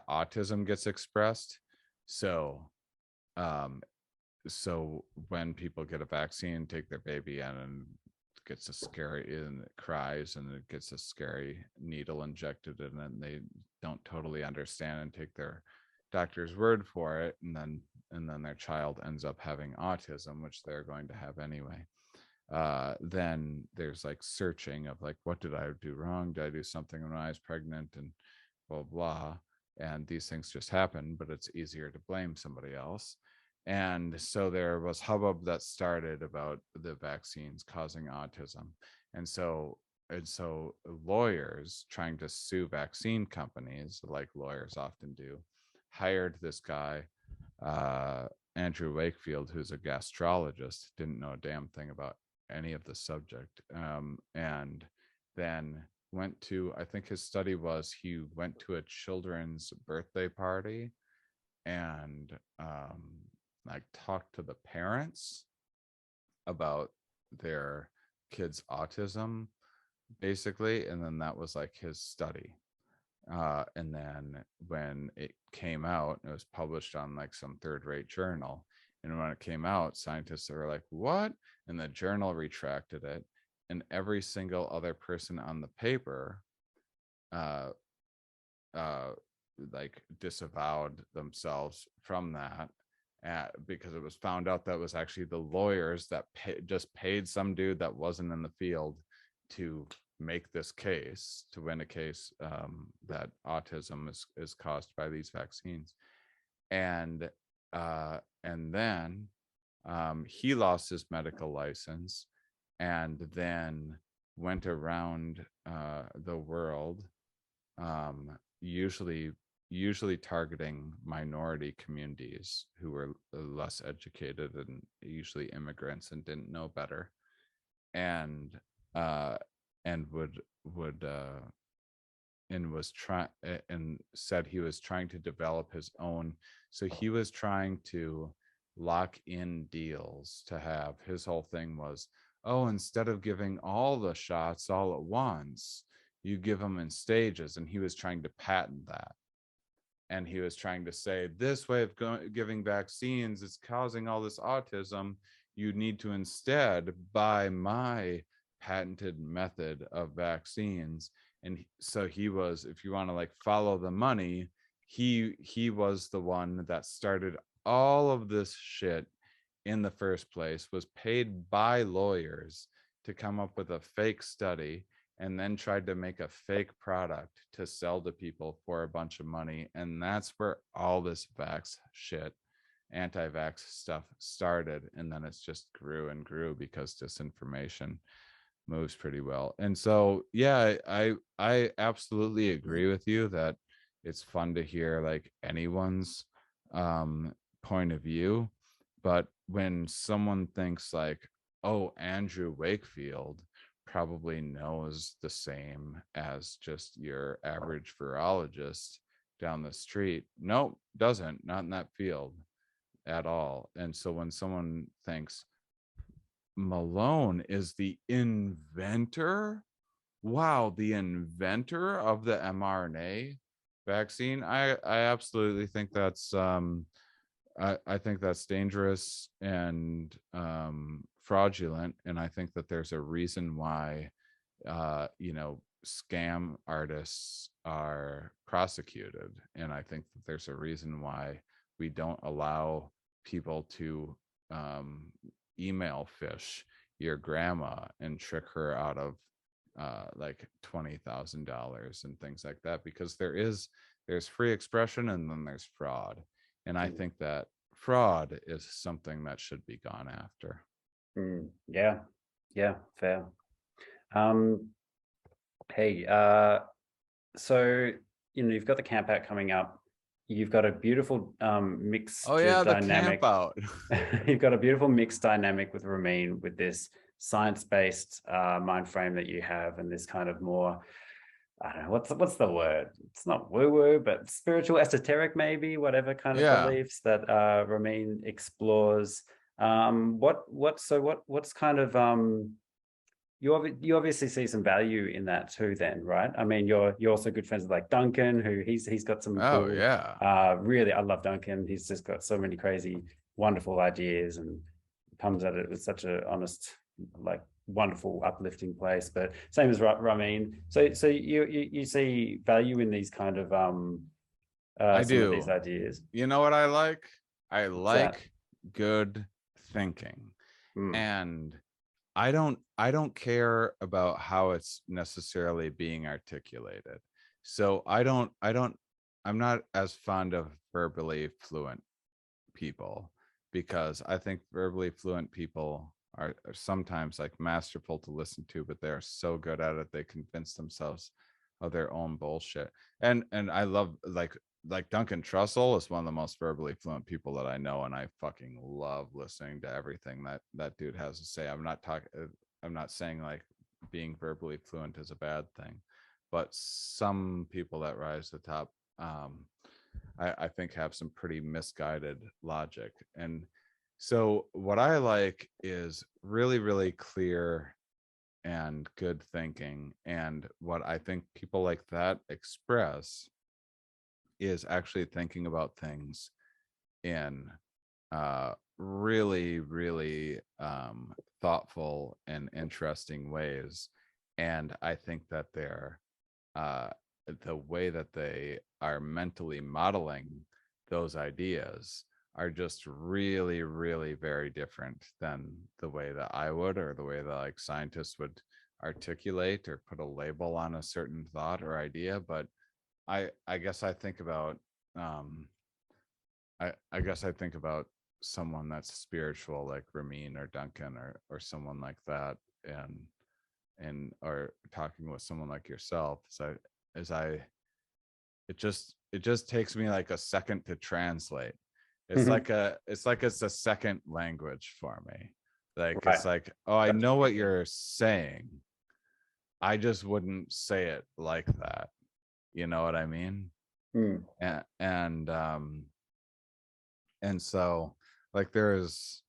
autism gets expressed. So um so when people get a vaccine, take their baby in, and gets a scary, and it cries, and it gets a scary needle injected in it, and they don't totally understand and take their doctor's word for it, and then their child ends up having autism, which they're going to have anyway. Then there's like searching of like, what did I do wrong? Did I do something when I was pregnant? And blah blah. And these things just happen, but it's easier to blame somebody else. And so there was hubbub that started about the vaccines causing autism. And so lawyers trying to sue vaccine companies, like lawyers often do, hired this guy, Andrew Wakefield, who's a gastrologist, didn't know a damn thing about any of the subject, and then went to, I think his study was, he went to a children's birthday party and like talked to the parents about their kids' autism, basically, and then that was like his study. And then when it came out, it was published on like some third-rate journal. And when it came out, scientists were like, "What?" And the journal retracted it, and every single other person on the paper, uh, uh, like disavowed themselves from that, because it was found out that was actually the lawyers that just paid some dude that wasn't in the field to make this case, to win a case, that autism is caused by these vaccines. And then he lost his medical license, and then went around the world, usually targeting minority communities who were less educated, and usually immigrants and didn't know better, and uh and would and was trying, and said he was trying to develop his own. So he was trying to lock in deals to have, his whole thing was, oh, instead of giving all the shots all at once, you give them in stages. And he was trying to patent that. And he was trying to say, this way of giving vaccines is causing all this autism. You need to instead buy my patented method of vaccines. And so he was, if you want to like follow the money, he was the one that started all of this shit in the first place, was paid by lawyers to come up with a fake study, and then tried to make a fake product to sell to people for a bunch of money. And that's where all this vax shit, anti-vax stuff started. And then it's just grew and grew because disinformation moves pretty well. And so, yeah, I absolutely agree with you that it's fun to hear like anyone's point of view. But when someone thinks like, oh, Andrew Wakefield probably knows the same as just your average virologist down the street. Nope, doesn't, not in that field at all. And so when someone thinks Malone is the inventor, wow, the inventor of the mRNA vaccine, I absolutely think that's I think that's dangerous and fraudulent. And I think that there's a reason why, scam artists are prosecuted. And I think that there's a reason why we don't allow people to email fish your grandma and trick her out of like $20,000 and things like that, because there's free expression and then there's fraud. And I think that fraud is something that should be gone after. Yeah, fair. Hey, so you've got the camp out coming up. You've got a beautiful mixed dynamic. The camp out. You've got a beautiful mixed dynamic with Ramin, with this science-based mind frame that you have, and this kind of more I don't know what's the word. It's not woo woo, but spiritual, esoteric, maybe whatever kind of Yeah, beliefs that Ramin explores. What's kind of you obviously see some value in that too, then, right? I mean, you're also good friends with like Duncan, who he's got some oh cool. yeah, Really, I love Duncan. He's just got so many crazy, wonderful ideas and comes at it with such a honest, like wonderful, uplifting place. But same as Ramin. So you see value in these kind of I some of these do. ideas. You know what I like? I What's that? like good thinking. Mm. And I don't care about how it's necessarily being articulated. So I'm not as fond of verbally fluent people, because I think verbally fluent people are sometimes like masterful to listen to, but they're so good at it they convince themselves of their own bullshit. And I love like Duncan Trussell is one of the most verbally fluent people that I know, and I fucking love listening to everything that dude has to say. I'm not saying like being verbally fluent is a bad thing, but some people that rise to the top, I think have some pretty misguided logic. And so what I like is really, really clear and good thinking. And what I think people like that express is actually thinking about things in really, really thoughtful and interesting ways. And I think that they're uh, the way that they are mentally modeling those ideas are just really, really very different than the way that I would, or the way that like scientists would articulate or put a label on a certain thought or idea. But I guess I think about um I guess I think about someone that's spiritual like Ramin or Duncan or someone like that, and or talking with someone like yourself, as I it just takes me like a second to translate. It's a second language for me. Like Right. it's like, oh, I know what Absolutely. you're saying, I just wouldn't say it like that. You know what I mean? Mm. And so like there is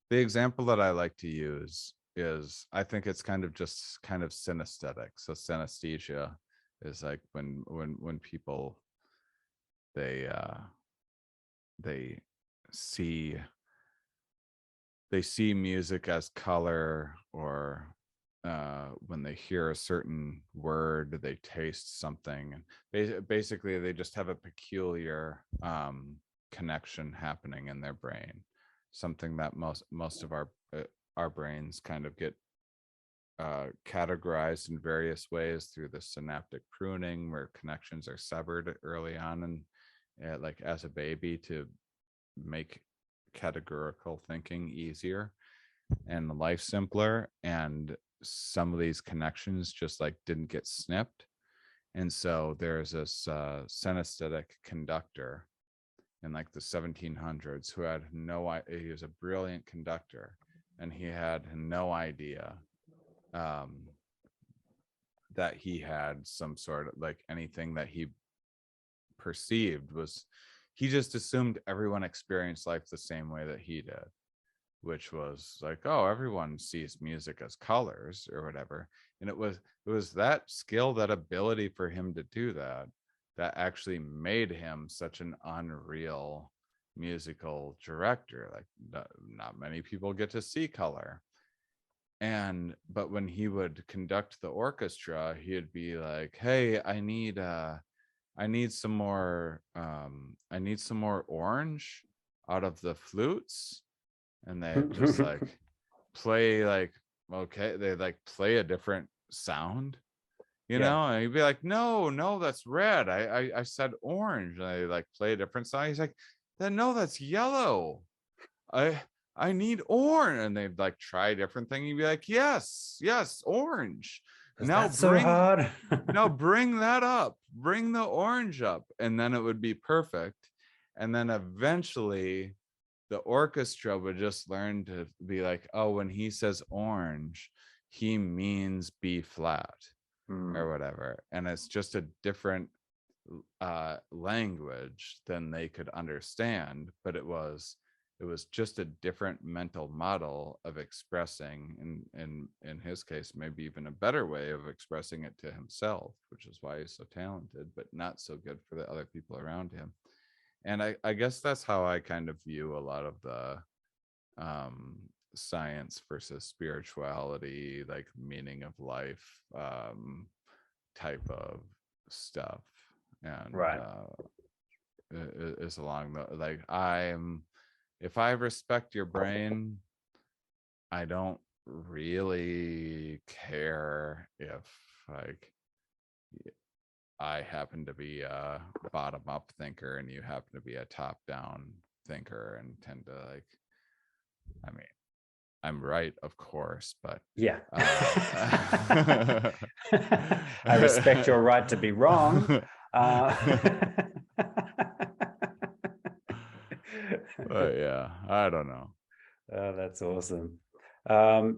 the example that I like to use is, I think it's kind of just kind of synesthetic. So synesthesia is like when people they they see they see music as color, or when they hear a certain word, they taste something. Basically, they just have a peculiar connection happening in their brain, something that most of our brains kind of get categorized in various ways through the synaptic pruning, where connections are severed early on, and like as a baby, to make categorical thinking easier and life simpler. And some of these connections just like didn't get snipped. And so there's this synesthetic conductor in like the 1700s who had no idea. He was a brilliant conductor, and he had no idea um, that he had some sort of like anything that he perceived was, he just assumed everyone experienced life the same way that he did, which was like, oh, everyone sees music as colors or whatever. And it was that skill, that ability for him to do that, that actually made him such an unreal musical director. Like not many people get to see color. And but when he would conduct the orchestra, he'd be like, hey, I need some more orange out of the flutes. And they just like play like, okay, they like play a different sound, Yeah. and he'd be like, no, that's red. I said orange. And they like play a different song. He's like, then no, that's yellow. I need orange. And they'd like try a different thing. You'd be like, yes, orange. Because Now that's so bring hard. now bring that up. Bring the orange up. And then it would be perfect. And then eventually the orchestra would just learn to be like, oh, when he says orange, he means B flat. or whatever, and it's just a different language than they could understand, but it was just a different mental model of expressing, in his case maybe even a better way of expressing it to himself, which is why he's so talented, but not so good for the other people around him. And I guess that's how I kind of view a lot of the science versus spirituality, like meaning of life type of stuff. And Right. is along the, like, if I respect your brain, I don't really care if, like, I happen to be a bottom up thinker and you happen to be a top down thinker, and tend to, like, I mean, I'm right, of course, but Yeah. I respect your right to be wrong. But yeah, I don't know. Oh, that's awesome.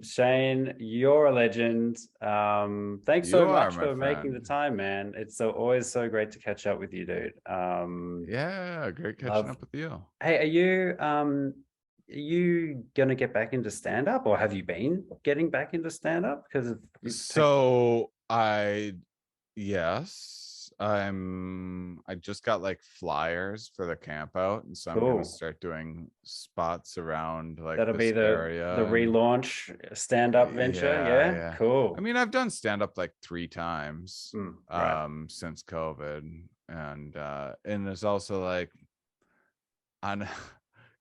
Shane, you're a legend. Thanks so You are, much my for making the friend. time, man. It's always so great to catch up with you, dude. Yeah, great catching Love. up with you. Hey, are you gonna get back into stand-up, or have you been getting back into stand-up? Because you've taken. So yes, I just got like flyers for the camp out, and so I'm gonna Cool. start doing spots around like That'll be this the area. And relaunch stand-up venture. yeah, Yeah, yeah. I cool. mean, I've done stand up like 3 times Right. since COVID. And there's also like, on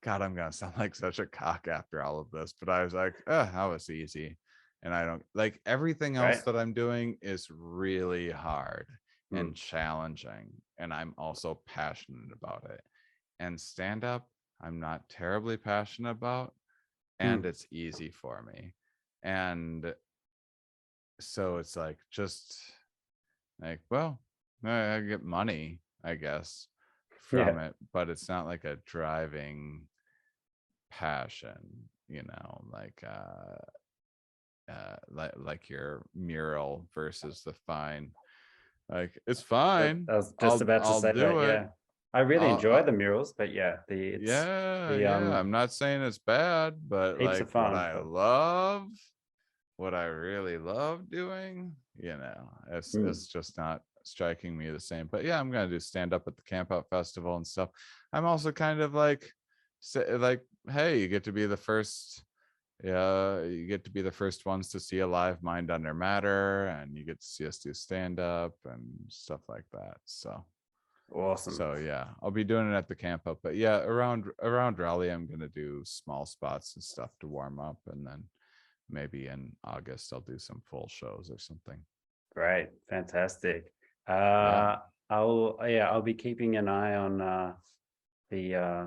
God, I'm gonna sound like such a cock after all of this, but I was like, that was easy. And I don't like, everything else Right. that I'm doing is really hard and challenging, and I'm also passionate about it. And stand up, I'm not terribly passionate about, and it's easy for me. And so it's like, just like, well, I get money, I guess, Yeah. from it, but it's not like a driving passion, like like your mural versus the fine. Like, it's fine, I was just about to I'll say that. do it. Yeah. I really enjoy I'll the murals, but yeah, it's Yeah, the yeah, I'm not saying it's bad, but heaps like, of fun. what I really love doing, it's just not striking me the same. But yeah, I'm gonna do stand up at the Camp Out Festival and stuff. I'm also kind of like, say, like, hey, you get to be the first. Yeah, you get to be the first ones to see a live Mind Under Matter, and you get to see us do stand up and stuff like that. Awesome. So yeah, I'll be doing it at the camp up. But yeah, around Raleigh, I'm gonna do small spots and stuff to warm up, and then maybe in August I'll do some full shows or something. Great. Fantastic. Yeah. I'll be keeping an eye on the uh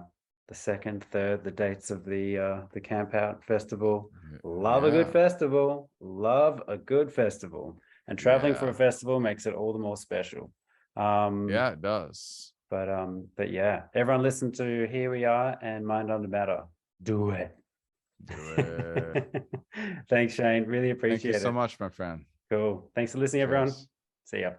the second, third, the dates of the Camp Out Festival. Love a good Yeah. festival. Love a good festival. And traveling for a Yeah. festival makes it all the more special. Yeah, it does. But yeah, everyone listen to Here We Are and Mind on the Matter. Do it. Do it. Thanks, Shane. Really Thank you appreciate so it. much, my friend. Cool. Thanks for listening, everyone. Cheers. See ya.